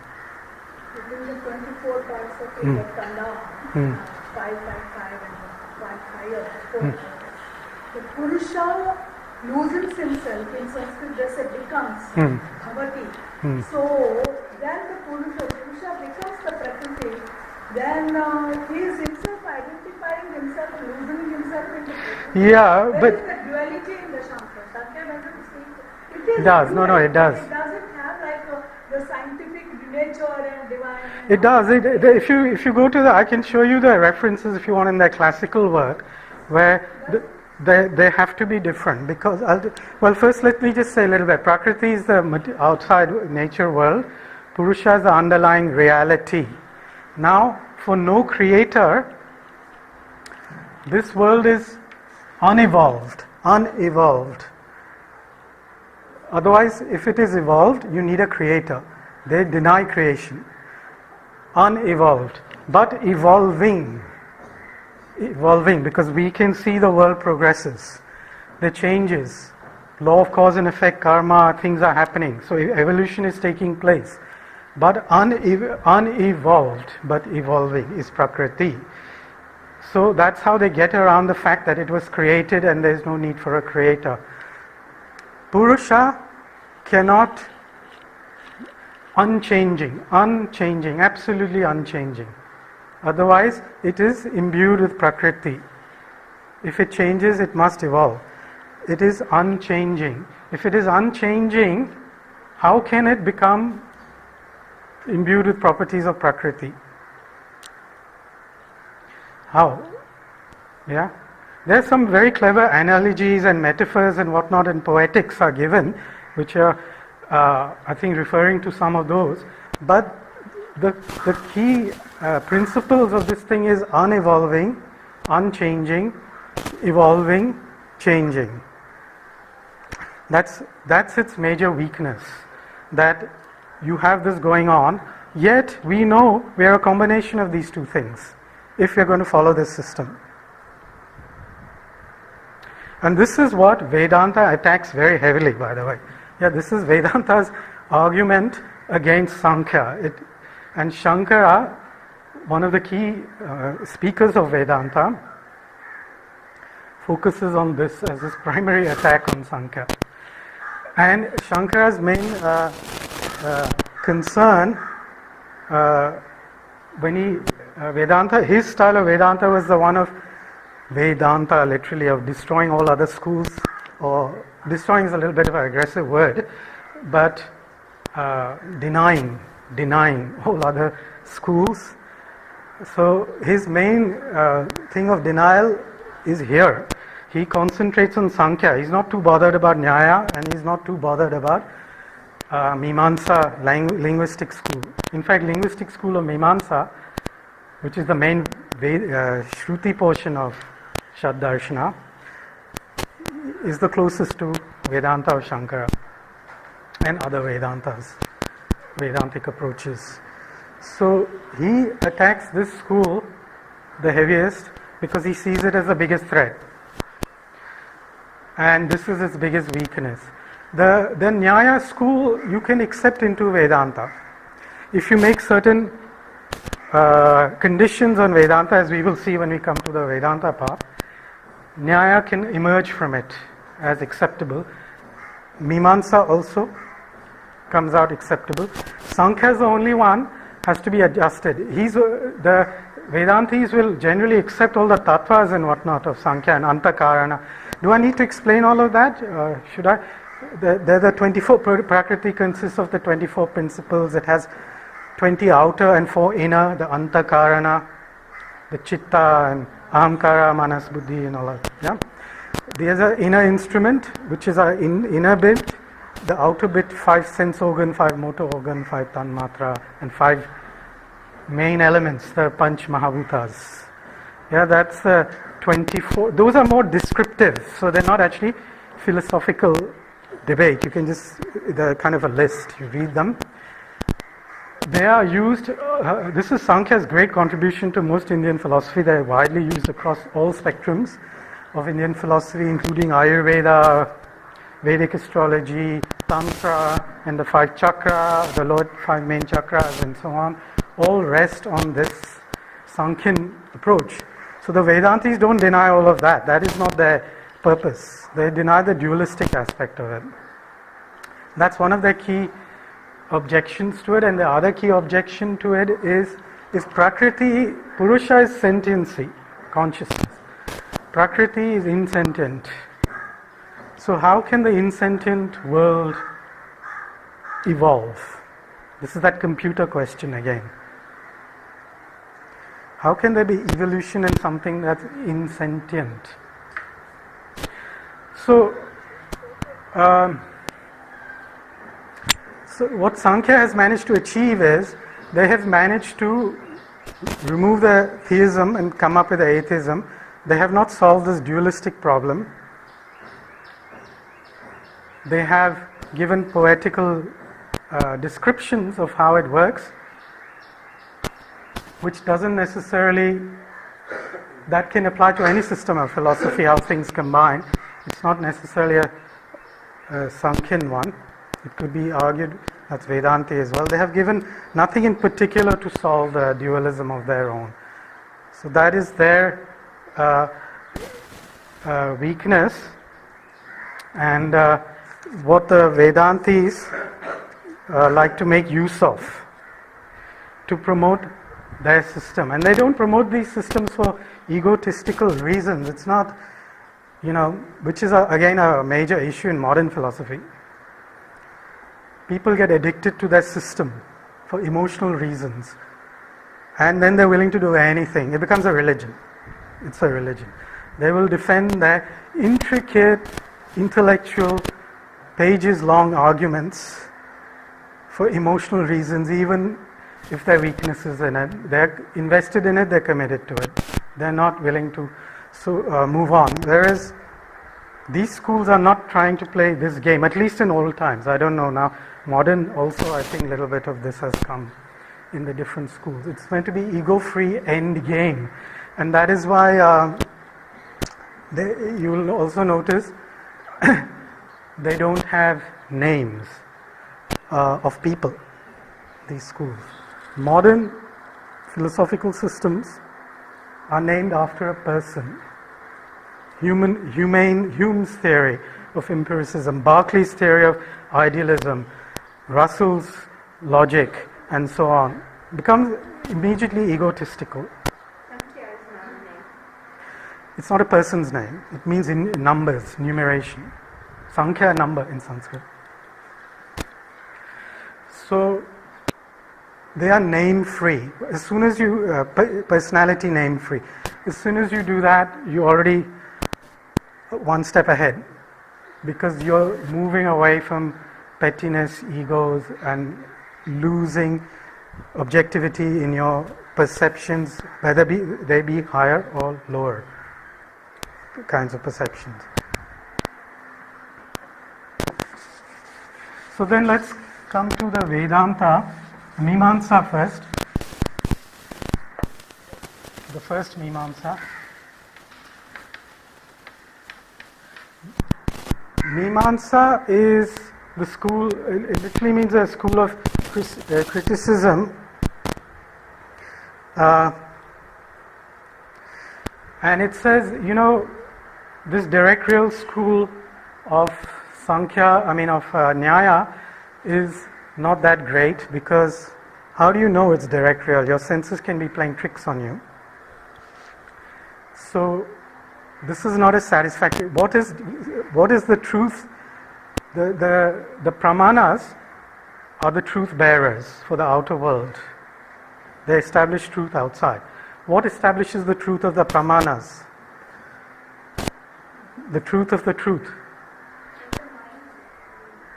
within the 24 parts of the Kanda, 5, 5, 5 and 5 higher, the Purusha loosens himself. In Sanskrit they say becomes Bhavati. So then the Purusha becomes the Prakriti. Then he is himself identifying himself, losing himself in the Prakriti. Yeah, Where but is the duality in the Shankar? Shankar doesn't speak. It does. No, it does. It doesn't have like the scientific nature and divine. it does. If you go to I can show you the references if you want in their classical work, where they have to be different. Because first let me just say a little bit. Prakriti is the outside nature world. Purusha is the underlying reality. Now, for no creator, this world is unevolved. Otherwise, if it is evolved, you need a creator. They deny creation. Unevolved, but evolving, because we can see the world progresses. There changes. Law of cause and effect, karma, things are happening. So evolution is taking place. but unevolved, but evolving is Prakriti. So that's how they get around the fact that it was created and there is no need for a creator. Purusha cannot, unchanging, absolutely unchanging. Otherwise, it is imbued with Prakriti. If it changes, it must evolve. It is unchanging. If it is unchanging, how can it become imbued with properties of Prakriti? How? Yeah? There are some very clever analogies and metaphors and whatnot and poetics are given, which are, I think, referring to some of those. But the key principles of this thing is unevolving, unchanging, evolving, changing. That's its major weakness, that you have this going on, yet we know we are a combination of these two things if we are going to follow this system. And this is what Vedanta attacks very heavily, by the way. Yeah, this is Vedanta's argument against Sankhya. And Shankara, one of the key speakers of Vedanta, focuses on this as his primary attack on Sankhya. And Shankara's main concern when Vedanta, his style of Vedanta was the one of Vedanta, literally, of destroying all other schools, or destroying is a little bit of an aggressive word, but denying all other schools. So his main thing of denial is here. He concentrates on Sankhya. He's not too bothered about Nyaya, and he's not too bothered about Mimamsa, linguistic school. In fact, linguistic school of Mimamsa, which is the main Shruti portion of Shaddarshana, is the closest to Vedanta of Shankara and other Vedantas, Vedantic approaches. So he attacks this school the heaviest because he sees it as the biggest threat. And this is its biggest weakness. The Nyaya school you can accept into Vedanta. If you make certain conditions on Vedanta, as we will see when we come to the Vedanta part, Nyaya can emerge from it as acceptable. Mimamsa also comes out acceptable. Sankhya is the only one, has to be adjusted. The Vedantis will generally accept all the tattvas and whatnot of Sankhya and Antakarana. Do I need to explain all of that? Should I? The 24 Prakriti consists of the 24 principles. It has 20 outer and 4 inner, the Antakarana, the Chitta and Ahamkara, Manas, Buddhi and all that. Yeah? There's an inner instrument, which is our inner bit. The outer bit, 5 sense organ, 5 motor organ, 5 tanmatra, and 5 main elements, the Panch Mahabhutas. Yeah, that's the 24. Those are more descriptive, so they're not actually philosophical debate. You can just, they're kind of a list, you read them. They are used, this is Sankhya's great contribution to most Indian philosophy. They are widely used across all spectrums of Indian philosophy, including Ayurveda, Vedic astrology, Tantra, and the 5 chakra, the 5 main chakras, and so on. All rest on this Sankhyan approach. So the Vedantis don't deny all of that. That is not their purpose. They deny the dualistic aspect of it. That's one of their key objections to it. And the other key objection to it is Prakriti. Purusha is sentiency, consciousness. Prakriti is insentient. So how can the insentient world evolve? This is that computer question again. How can there be evolution in something that's insentient? So what Sankhya has managed to achieve is, they have managed to remove the theism and come up with the atheism. They have not solved this dualistic problem. They have given poetical descriptions of how it works, which doesn't necessarily, that can apply to any system of philosophy, how things combine. It's not necessarily a Sankhyan one. It could be argued That's Vedanti as well. They have given nothing in particular to solve the dualism of their own. So that is their weakness. And what the Vedantis like to make use of to promote their system. And they don't promote these systems for egotistical reasons. It's not, which is again a major issue in modern philosophy. People get addicted to their system for emotional reasons. And then they're willing to do anything. It becomes a religion. It's a religion. They will defend their intricate, intellectual, pages-long arguments for emotional reasons, even if there are weaknesses in it. They're invested in it, they're committed to it. They're not willing to move on. Whereas these schools are not trying to play this game, at least in old times. I don't know now. Modern also, I think a little bit of this has come in the different schools. It's meant to be ego-free end game. And that is why you will also notice they don't have names of people, these schools. Modern philosophical systems are named after a person. Hume's theory of empiricism, Berkeley's theory of idealism, Russell's logic, and so on, becomes immediately egotistical. Sankhya is not a name. It's not a person's name. It means in numbers, numeration. Sankhya, number in Sanskrit. So they are name-free. As soon as you, personality name-free. As soon as you do that, you're already one step ahead, because you're moving away from pettiness, egos, and losing objectivity in your perceptions, whether they be higher or lower kinds of perceptions. So then let's come to the Vedanta, Mimamsa first. The first Mimamsa. Mimamsa is the school, it literally means a school of criticism. And it says, this direct real school of Nyaya is not that great, because how do you know it's direct real? Your senses can be playing tricks on you. So this is not a satisfactory. What is the truth? The pramanas are the truth bearers for the outer world. They establish truth outside. What establishes the truth of the pramanas? The truth of the truth.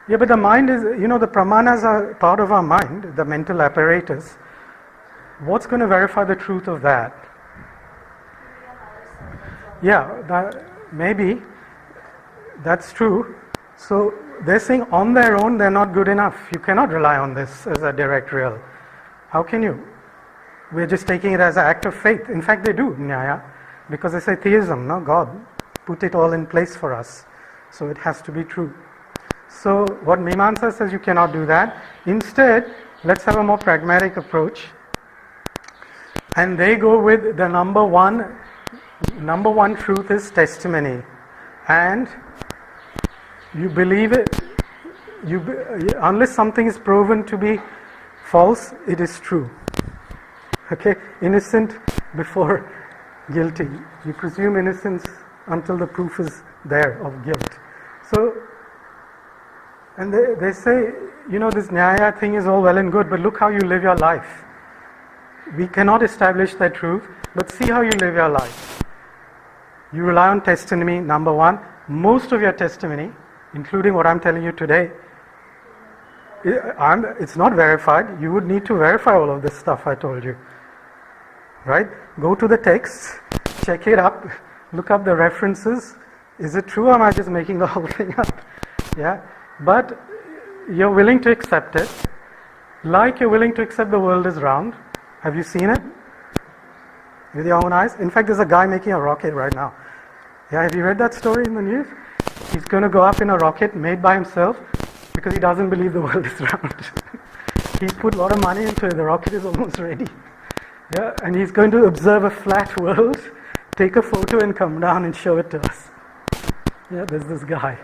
Yeah, but the mind is, the pramanas are part of our mind, the mental apparatus. What's going to verify the truth of that? Yeah, maybe. That's true. So they're saying on their own they're not good enough. You cannot rely on this as a direct real. How can you? We're just taking it as an act of faith. In fact, they do, Nyaya, because they say theism, no? God put it all in place for us. So it has to be true. So what Mimamsa says, you cannot do that. Instead, let's have a more pragmatic approach. And they go with the number one truth is testimony. And you believe it, unless something is proven to be false, it is true. Okay? Innocent before guilty. You presume innocence until the proof is there of guilt. So, and they say, this Nyaya thing is all well and good, but look how you live your life. We cannot establish that truth, but see how you live your life. You rely on testimony, number one. Most of your testimony, including what I'm telling you today, it's not verified. You would need to verify all of this stuff I told you. Right? Go to the text, check it up, look up the references. Is it true, or am I just making the whole thing up? Yeah? But you're willing to accept it, like you're willing to accept the world is round. Have you seen it with your own eyes? In fact, there's a guy making a rocket right now. Yeah, have you read that story in the news? He's going to go up in a rocket made by himself, because he doesn't believe the world is round. He's put a lot of money into it. The rocket is almost ready. Yeah, and he's going to observe a flat world, take a photo and come down and show it to us. Yeah, there's this guy.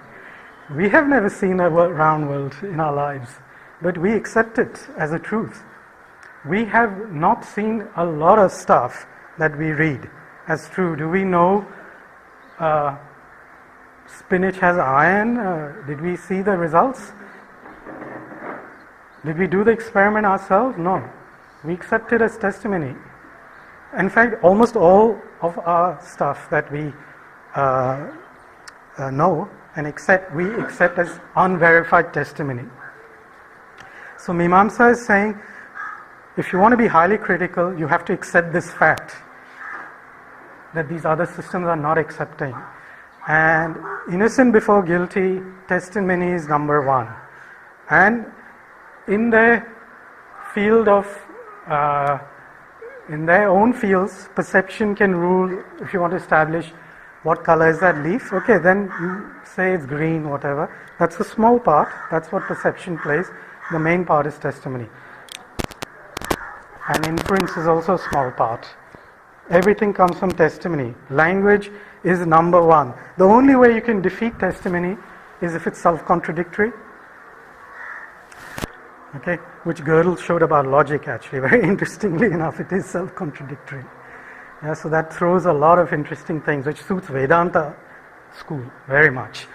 We have never seen a round world in our lives, but we accept it as a truth. We have not seen a lot of stuff that we read as true. Do we know spinach has iron? Did we see the results? Did we do the experiment ourselves? No. We accept it as testimony. In fact, almost all of our stuff that we know and we accept as unverified testimony. So Mimamsa is saying, if you want to be highly critical, you have to accept this fact that these other systems are not accepting. And innocent before guilty, testimony is number one. And in their field of, in their own fields, perception can rule. If you want to establish what color is that leaf, okay, then you say it's green, whatever. That's a small part. That's what perception plays. The main part is testimony. And inference is also a small part. Everything comes from testimony. Language is number one. The only way you can defeat testimony is if it's self-contradictory. Okay, which Gödel showed about logic actually. Very interestingly enough, it is self-contradictory. Yeah, so that throws a lot of interesting things, which suits Vedanta school very much.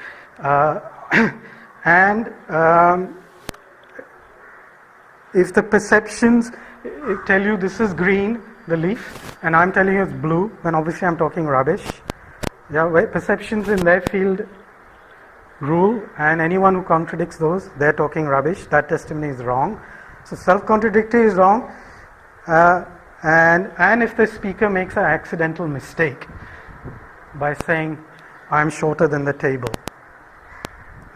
If the perceptions tell you this is green, the leaf, and I'm telling you it's blue, then obviously I'm talking rubbish. Yeah, perceptions in their field rule, and anyone who contradicts those, they're talking rubbish. That testimony is wrong. So self-contradictory is wrong. And if the speaker makes an accidental mistake by saying, I'm shorter than the table,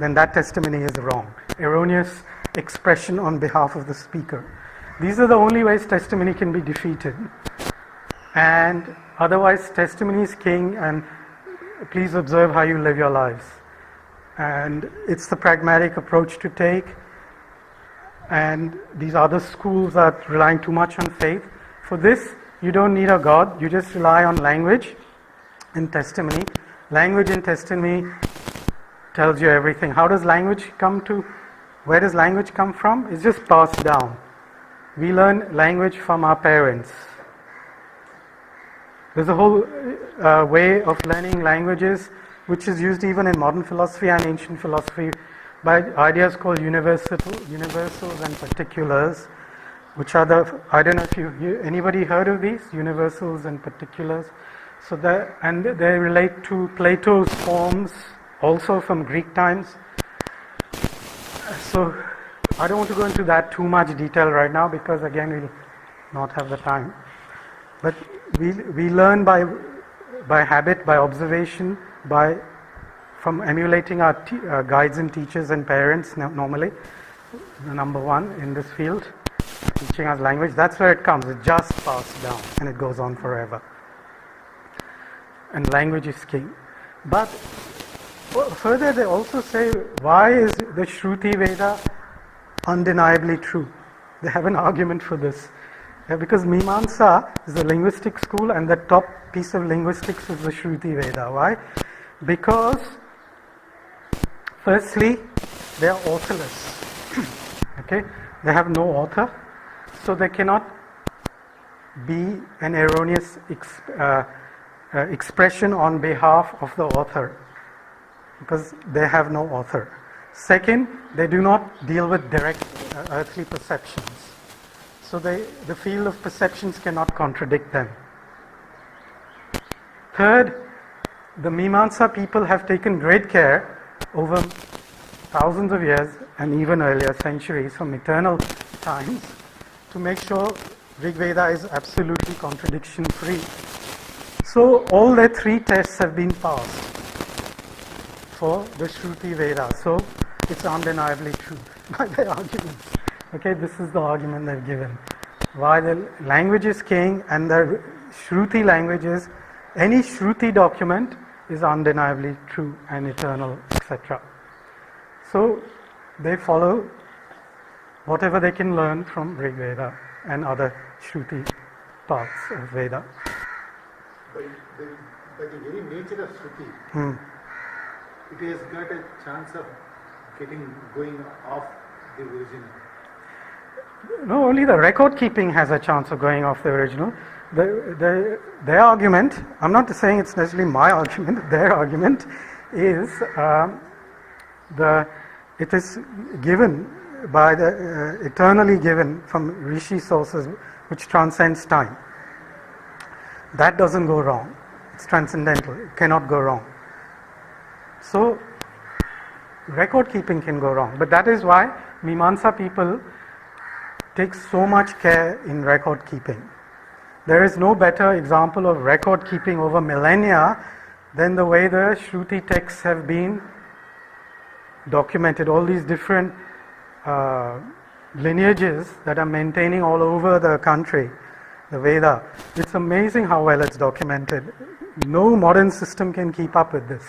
then that testimony is wrong. Erroneous expression on behalf of the speaker. These are the only ways testimony can be defeated. And otherwise, testimony is king, and please observe how you live your lives. And it's the pragmatic approach to take. And these other schools are relying too much on faith. For this, you don't need a God, you just rely on language and testimony. Language and testimony tells you everything. How does language come to, where does language come from? It's just passed down. We learn language from our parents. There's a whole way of learning languages which is used even in modern philosophy and ancient philosophy by ideas called universals and particulars, which are the, I don't know if anybody heard of these, universals and particulars. So and they relate to Plato's forms, also from Greek times. So I don't want to go into that too much detail right now because again we'll not have the time. But we learn by habit, by observation, from emulating our guides and teachers and parents normally. The number one in this field, teaching us language. That's where it comes. It just passed down and it goes on forever. And language is king. But further they also say, why is the Shruti Veda undeniably true? They have an argument for this. Because Mimamsa is a linguistic school and the top piece of linguistics is the Shruti Veda. Why? Because firstly, they are authorless. Okay? They have no author, so they cannot be an erroneous expression on behalf of the author, because they have no author. Second, they do not deal with direct earthly perceptions. So the field of perceptions cannot contradict them. Third, the Mimamsa people have taken great care over thousands of years and even earlier centuries, from eternal times, to make sure Rig Veda is absolutely contradiction free. So all their three tests have been passed for the Shruti Veda. So it's undeniably true by their arguments. Okay, this is the argument they've given. Why the language is king and the Shruti languages, any Shruti document is undeniably true and eternal, etc. So they follow whatever they can learn from Rig Veda and other Shruti parts of Veda. By the very nature of Shruti, it has got a chance of going off the original. No, only the record keeping has a chance of going off the original. Their argument, I'm not saying it's necessarily my argument, their argument is it is given by the eternally given from Rishi sources which transcends time. That doesn't go wrong. It's transcendental. It cannot go wrong. So record keeping can go wrong. But that is why Mimamsa people take so much care in record keeping. There is no better example of record keeping over millennia than the way the Shruti texts have been documented. All these different lineages that are maintaining all over the country, the Veda. It's amazing how well it's documented. No modern system can keep up with this.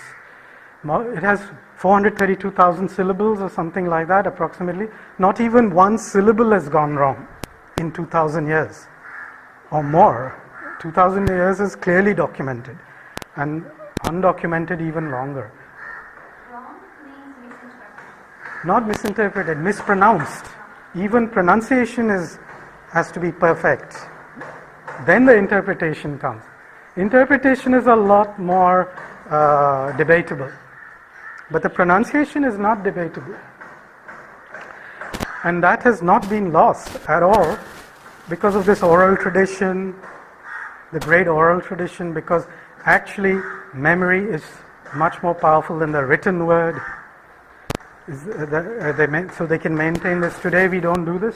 It has 432,000 syllables or something like that approximately. Not even one syllable has gone wrong in 2,000 years or more. 2,000 years is clearly documented and undocumented even longer. Wrong means misinterpreted. Not misinterpreted, mispronounced. Even pronunciation has to be perfect. Then the interpretation comes. Interpretation is a lot more debatable. But the pronunciation is not debatable. And that has not been lost at all because of this oral tradition, the great oral tradition, because actually memory is much more powerful than the written word. So they can maintain this. Today we don't do this.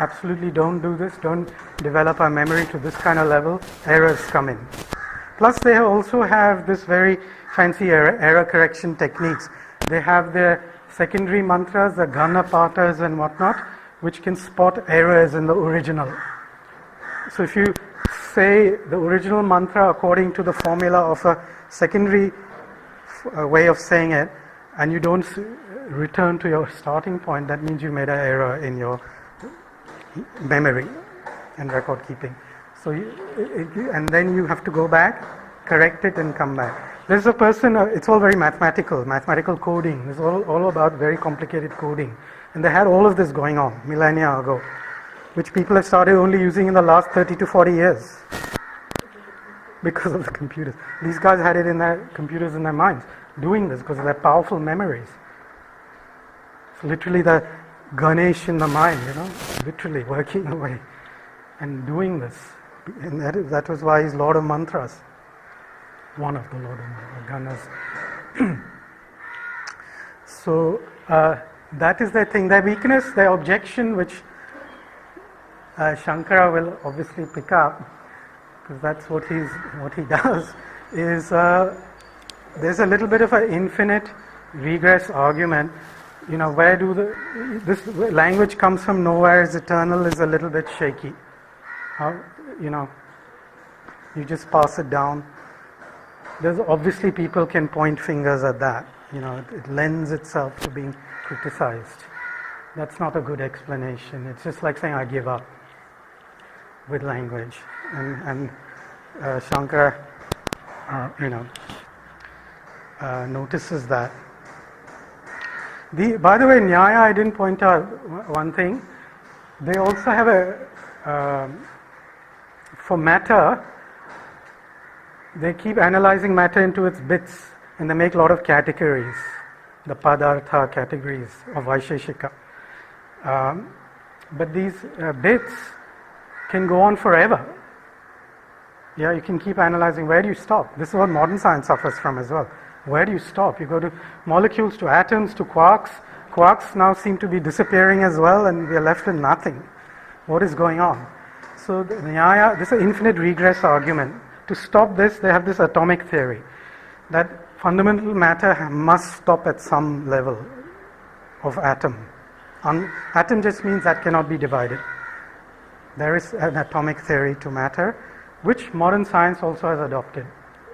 Absolutely don't do this. Don't develop our memory to this kind of level. Errors come in. Plus they also have this very fancy error correction techniques. They have their secondary mantras, the Ghana patas and whatnot, which can spot errors in the original. So if you say the original mantra according to the formula of a secondary way of saying it, and you don't return to your starting point, that means you made an error in your memory and record keeping. So and then you have to go back, correct it and come back. There's a person, it's all very mathematical coding. It's all about very complicated coding. And they had all of this going on millennia ago, which people have started only using in the last 30 to 40 years because of the computers. These guys had it in their computers in their minds, doing this because of their powerful memories. It's literally the Ganesh in the mind, literally working away and doing this. And that was why he's Lord of Mantras. One of the Lord of Ganas. So that is their thing. Their weakness, their objection, which Shankara will obviously pick up, because that's what he does, is there's a little bit of an infinite regress argument. Where this language comes from nowhere is eternal is a little bit shaky. How, you just pass it down. There's obviously people can point fingers at that. It lends itself to being criticized. That's not a good explanation. It's just like saying I give up with language. And Shankara, notices that. By the way, Nyaya, I didn't point out one thing. They also have for matter, they keep analyzing matter into its bits, and they make a lot of categories, the padartha categories of Vaisheshika. But these bits can go on forever. Yeah, you can keep analyzing. Where do you stop? This is what modern science suffers from as well. Where do you stop? You go to molecules, to atoms, to quarks. Quarks now seem to be disappearing as well, and we are left with nothing. What is going on? So the Nyaya, this is an infinite regress argument. To stop this, they have this atomic theory that fundamental matter must stop at some level of atom. Atom just means that cannot be divided. There is an atomic theory to matter, which modern science also has adopted,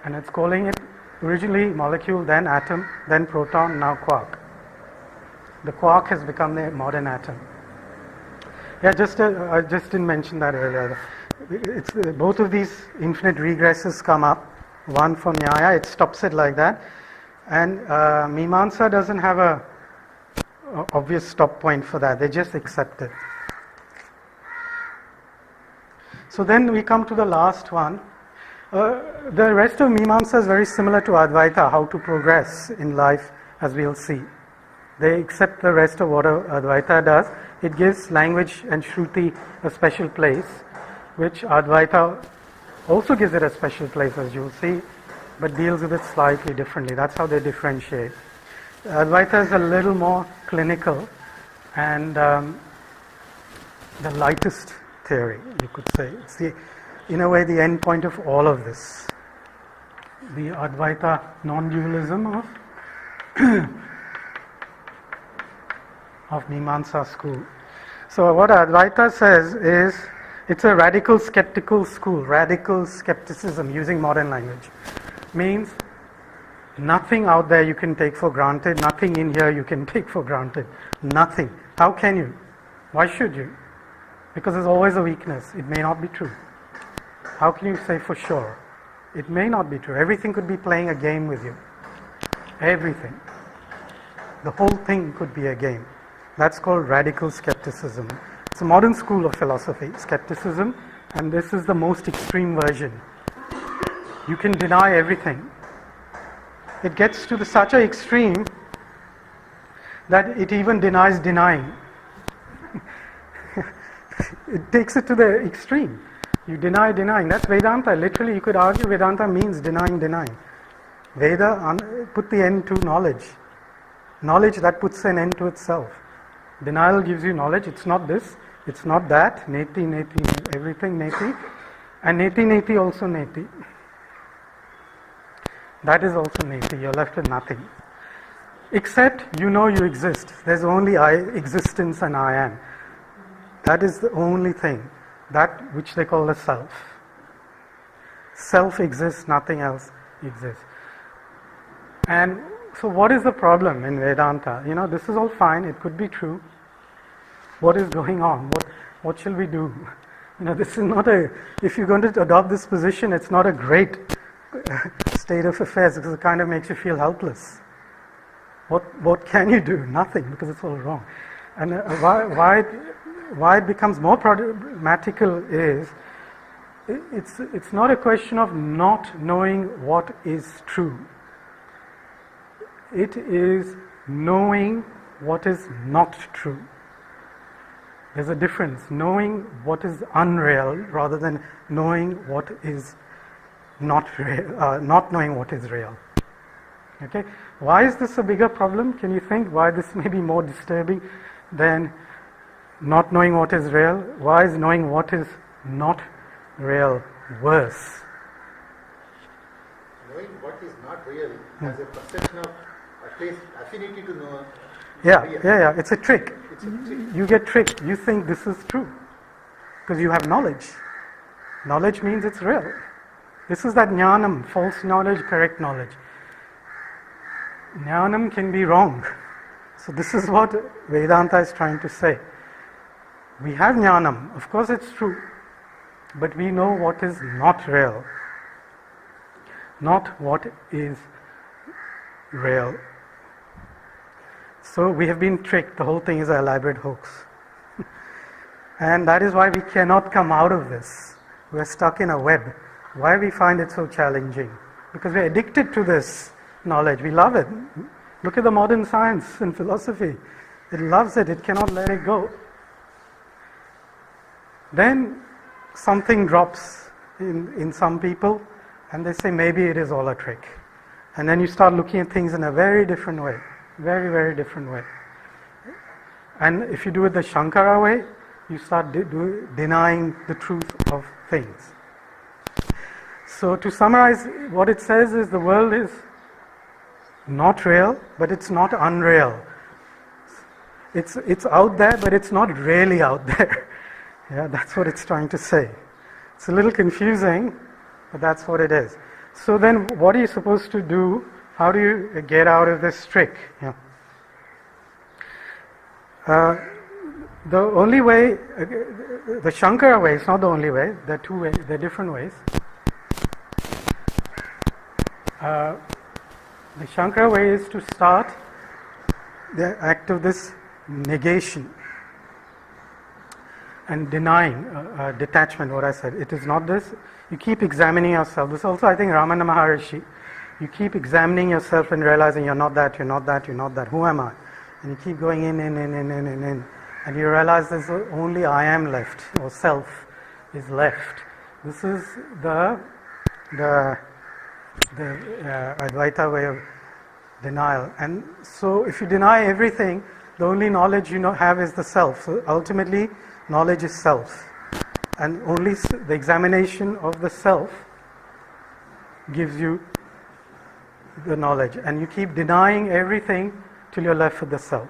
and it's calling it originally molecule, then atom, then proton, now quark. The quark has become the modern atom. Yeah, I just didn't mention that earlier. It's, both of these infinite regresses come up. One for Nyaya, it stops it like that. And Mimamsa doesn't have a obvious stop point for that. They just accept it. So then we come to the last one. The rest of Mimamsa is very similar to Advaita, how to progress in life, as we'll see. They accept the rest of what Advaita does. It gives language and Shruti a special place, which Advaita also gives it a special place, as you'll see, but deals with it slightly differently. That's how they differentiate. Advaita is a little more clinical and the lightest theory, you could say. It's in a way the end point of all of this. The Advaita non-dualism of Mimamsa school. So what Advaita says is, it's a radical skeptical school, radical skepticism using modern language. Means nothing out there you can take for granted, nothing in here you can take for granted. Nothing. How can you? Why should you? Because there's always a weakness. It may not be true. How can you say for sure? It may not be true. Everything could be playing a game with you. Everything. The whole thing could be a game. That's called radical skepticism. It's a modern school of philosophy, skepticism, and this is the most extreme version. You can deny everything. It gets to such an extreme that it even denies denying. It takes it to the extreme. You deny denying. That's Vedanta. Literally, you could argue Vedanta means denying denying. Veda put the end to knowledge. Knowledge that puts an end to itself. Denial gives you knowledge. It's not this, it's not that. Neti, neti, everything neti. And neti, neti also neti. That is also neti. You're left with nothing. Except you know you exist. There's only existence and I am. That is the only thing. That which they call the self. Self exists, nothing else exists. And so what is the problem in Vedanta? This is all fine, it could be true. What is going on? What shall we do? This is not if you're going to adopt this position, it's not a great state of affairs because it kind of makes you feel helpless. What can you do? Nothing, because it's all wrong. And why it becomes more problematical is it's not a question of not knowing what is true. It is knowing what is not true. There's a difference. Knowing what is unreal rather than knowing what is not real, not knowing what is real. Okay? Why is this a bigger problem? Can you think why this may be more disturbing than not knowing what is real? Why is knowing what is not real worse? Knowing what is not real has a perception of at least affinity to know. Yeah. It's a trick. It's a trick. You get tricked. You think this is true because you have knowledge. Knowledge means it's real. This is that jnanam, false knowledge, correct knowledge. Jnanam can be wrong. So this is what Vedanta is trying to say. We have jnanam. Of course it's true. But we know what is not real. Not what is real. So we have been tricked. The whole thing is an elaborate hoax. And that is why we cannot come out of this. We are stuck in a web. Why we find it so challenging? Because we are addicted to this knowledge. We love it. Look at the modern science and philosophy. It loves it. It cannot let it go. Then something drops in some people and they say maybe it is all a trick. And then you start looking at things in a very different way. Very, very different way. And if you do it the Shankara way, you start denying the truth of things. So to summarize, what it says is the world is not real, but it's not unreal. It's out there, but it's not really out there. Yeah, that's what it's trying to say. It's a little confusing, but that's what it is. So then what are you supposed to do? How do you get out of this trick? Yeah. The only way, the Shankara way is not the only way. There are two ways. There are different ways. The Shankara way is to start the act of this negation and denying detachment. What I said, it is not this. You keep examining yourself. This also, I think, Ramana Maharishi. You keep examining yourself and realizing you're not that, you're not that, you're not that. Who am I? And you keep going in. And you realize there's only I am left, or self is left. This is the Advaita way of denial. And so if you deny everything, the only knowledge you have is the self. So ultimately, knowledge is self. And only the examination of the self gives you the knowledge. And you keep denying everything till you're left with the self.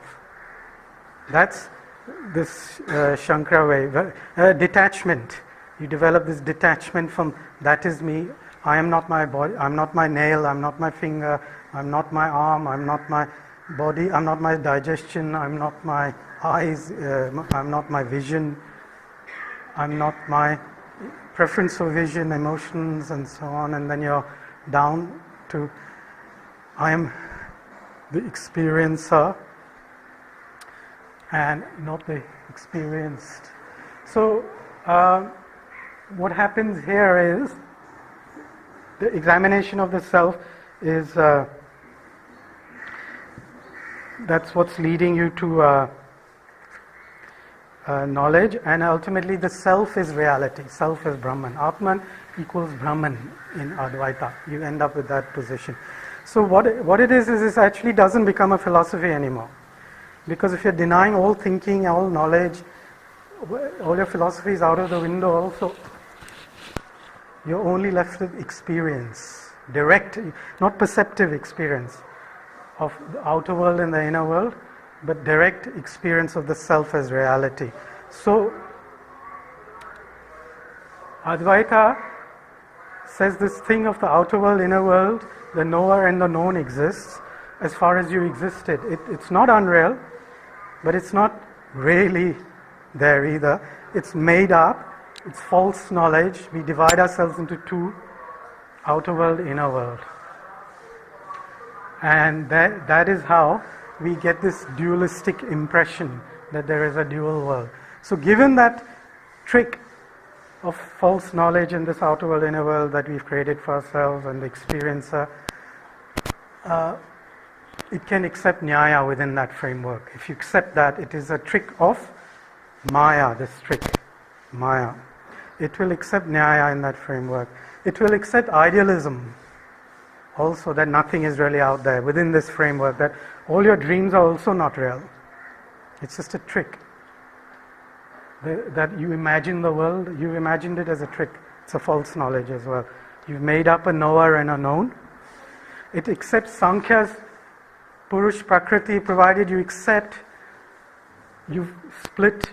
That's this Shankara way. Detachment. You develop this detachment from that is me. I am not my body. I'm not my nail. I'm not my finger. I'm not my arm. I'm not my body. I'm not my digestion. I'm not my eyes. I'm not my vision. I'm not my preference for vision, emotions, and so on. And then you're down to I am the experiencer and not the experienced. So what happens here is the examination of the self is that's what's leading you to knowledge, and ultimately the self is reality. Self is Brahman. Atman equals Brahman in Advaita. You end up with that position. So what it is it actually doesn't become a philosophy anymore. Because if you're denying all thinking, all knowledge, all your philosophy is out of the window also. You're only left with experience, direct, not perceptive experience of the outer world and the inner world, but direct experience of the self as reality. So, Advaita says this thing of the outer world, inner world, the knower and the known exists as far as you existed. It's not unreal, but it's not really there either. It's made up. It's false knowledge. We divide ourselves into two, outer world, inner world. And that is how we get this dualistic impression that there is a dual world. So given that trick of false knowledge in this outer world, inner world that we've created for ourselves and the experiencer, it can accept Nyaya within that framework. If you accept that, it is a trick of Maya, this trick, Maya. It will accept Nyaya in that framework. It will accept idealism also, that nothing is really out there within this framework, that all your dreams are also not real. It's just a trick. That you imagine the world, you've imagined it as a trick. It's a false knowledge as well. You've made up a knower and a known. It accepts Sankhya's Purush Prakriti, provided you accept you've split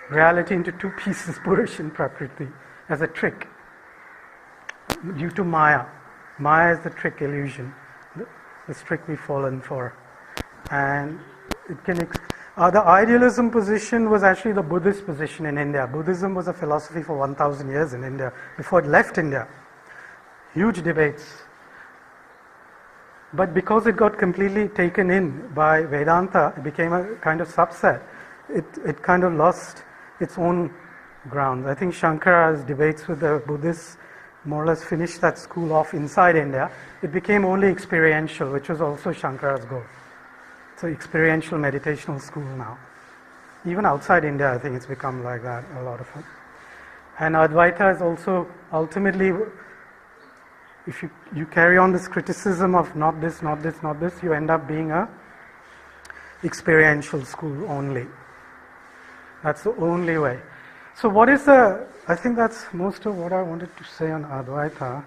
reality into two pieces, Purush and Prakriti, as a trick due to Maya. Maya is the trick, illusion, this trick we've fallen for. And it can the idealism position was actually the Buddhist position in India. Buddhism was a philosophy for 1,000 years in India before it left India. Huge debates. But because it got completely taken in by Vedanta, it became a kind of subset. It kind of lost its own ground. I think Shankara's debates with the Buddhists more or less finished that school off inside India. It became only experiential, which was also Shankara's goal. It's an experiential meditational school now. Even outside India, I think it's become like that, a lot of it. And Advaita is also ultimately, if you carry on this criticism of not this, not this, not this, you end up being a experiential school only. That's the only way. So what is I think that's most of what I wanted to say on Advaita.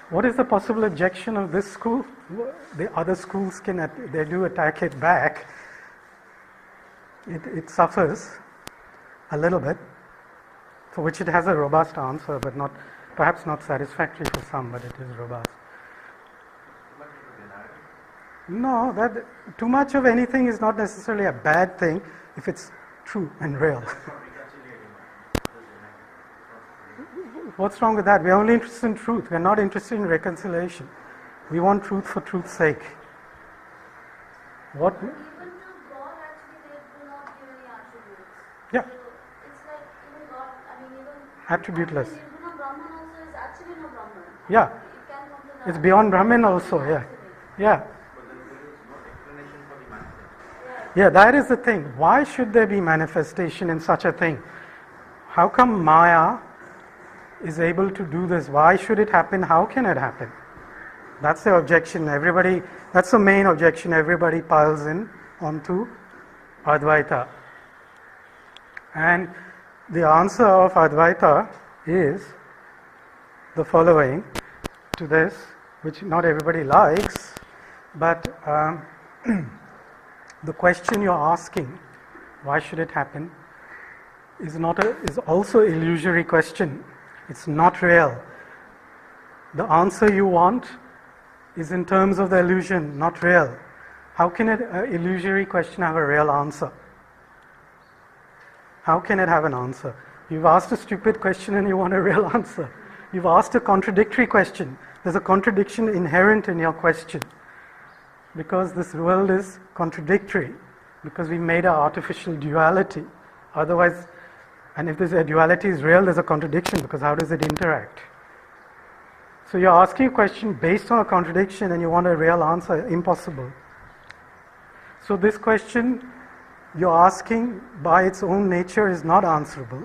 What is the possible objection of this school? The other schools they do attack it back. It suffers a little bit. for which it has a robust answer, but perhaps not satisfactory for some, but it is robust. No, that too much of anything is not necessarily a bad thing if it's true and real. What's wrong with that? We're only interested in truth. We're not interested in reconciliation. We want truth for truth's sake. What? Even to God, actually, they do not give any attributes. Yeah. So it's like even God, even Attributeless. Nirguna Brahman also is actually no Brahman. Yeah. It can come to It's that. beyond Brahman also, yeah. Yeah. Yeah, that is the thing. Why should there be manifestation in such a thing? How come Maya is able to do this? Why should it happen? How can it happen? That's the objection. That's the main objection everybody piles in onto Advaita. And the answer of Advaita is the following to this, which not everybody likes, but the question you're asking, why should it happen, is also illusory question. It's not real. The answer you want is in terms of the illusion, not real. How can an illusory question have a real answer? How can it have an answer? You've asked a stupid question and you want a real answer. You've asked a contradictory question. There's a contradiction inherent in your question. Because this world is contradictory. Because we made an artificial duality. Otherwise, and if this duality is real, there's a contradiction, because how does it interact? So you're asking a question based on a contradiction and you want a real answer. Impossible. So this question you're asking by its own nature is not answerable,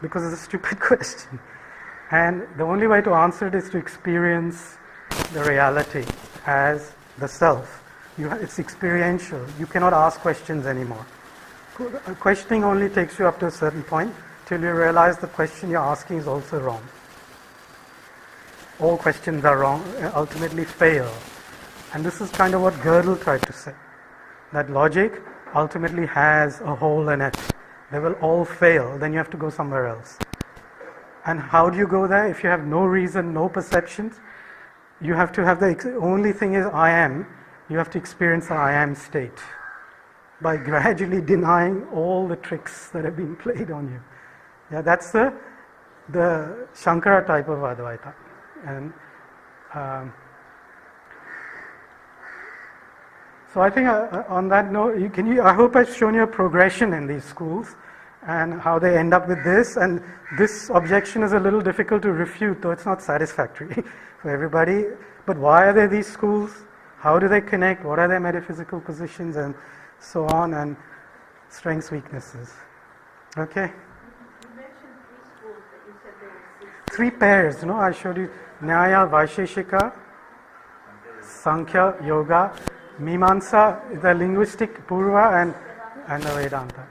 because it's a stupid question. And the only way to answer it is to experience the reality as the self. It's experiential. You cannot ask questions anymore. Questioning only takes you up to a certain point till you realize the question you're asking is also wrong. All questions are wrong, ultimately fail. And this is kind of what Gödel tried to say. That logic ultimately has a hole in it. They will all fail, then you have to go somewhere else. And how do you go there? If you have no reason, no perceptions, you have to have the only thing is I am. You have to experience the I am state by gradually denying all the tricks that have been played on you. Yeah, that's the Shankara type of Advaita. And so I think on that note, I hope I've shown you a progression in these schools and how they end up with this. And this objection is a little difficult to refute, though it's not satisfactory for everybody. But why are there these schools? How do they connect? What are their metaphysical positions? And so on, and strengths, weaknesses. Okay? You mentioned 3 schools, but you said there were 6. 3 pairs, I showed you Nyaya, Vaisheshika, Sankhya, Yoga, Mimamsa, the linguistic Purva, and the Vedanta.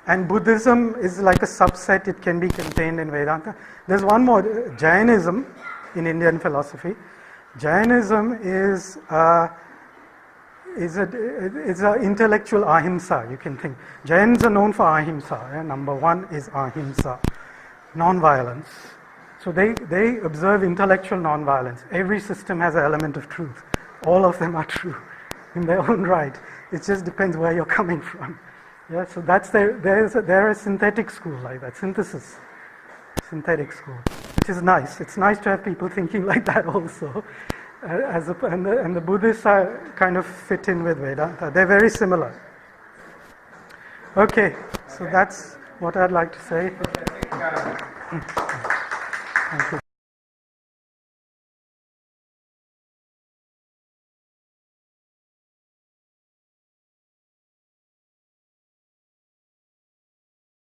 And Buddhism is like a subset, it can be contained in Vedanta. There's one more, Jainism in Indian philosophy. Jainism is an intellectual ahimsa, you can think. Jains are known for ahimsa. Number 1 is ahimsa, non-violence. So they observe intellectual non-violence. Every system has an element of truth. All of them are true in their own right. It just depends where you're coming from. Yeah, so that's they're a synthetic school like that, synthetic school, which is nice. It's nice to have people thinking like that also. And the Buddhists are kind of fit in with Vedanta. They're very similar. Okay, so that's what I'd like to say. Thank you.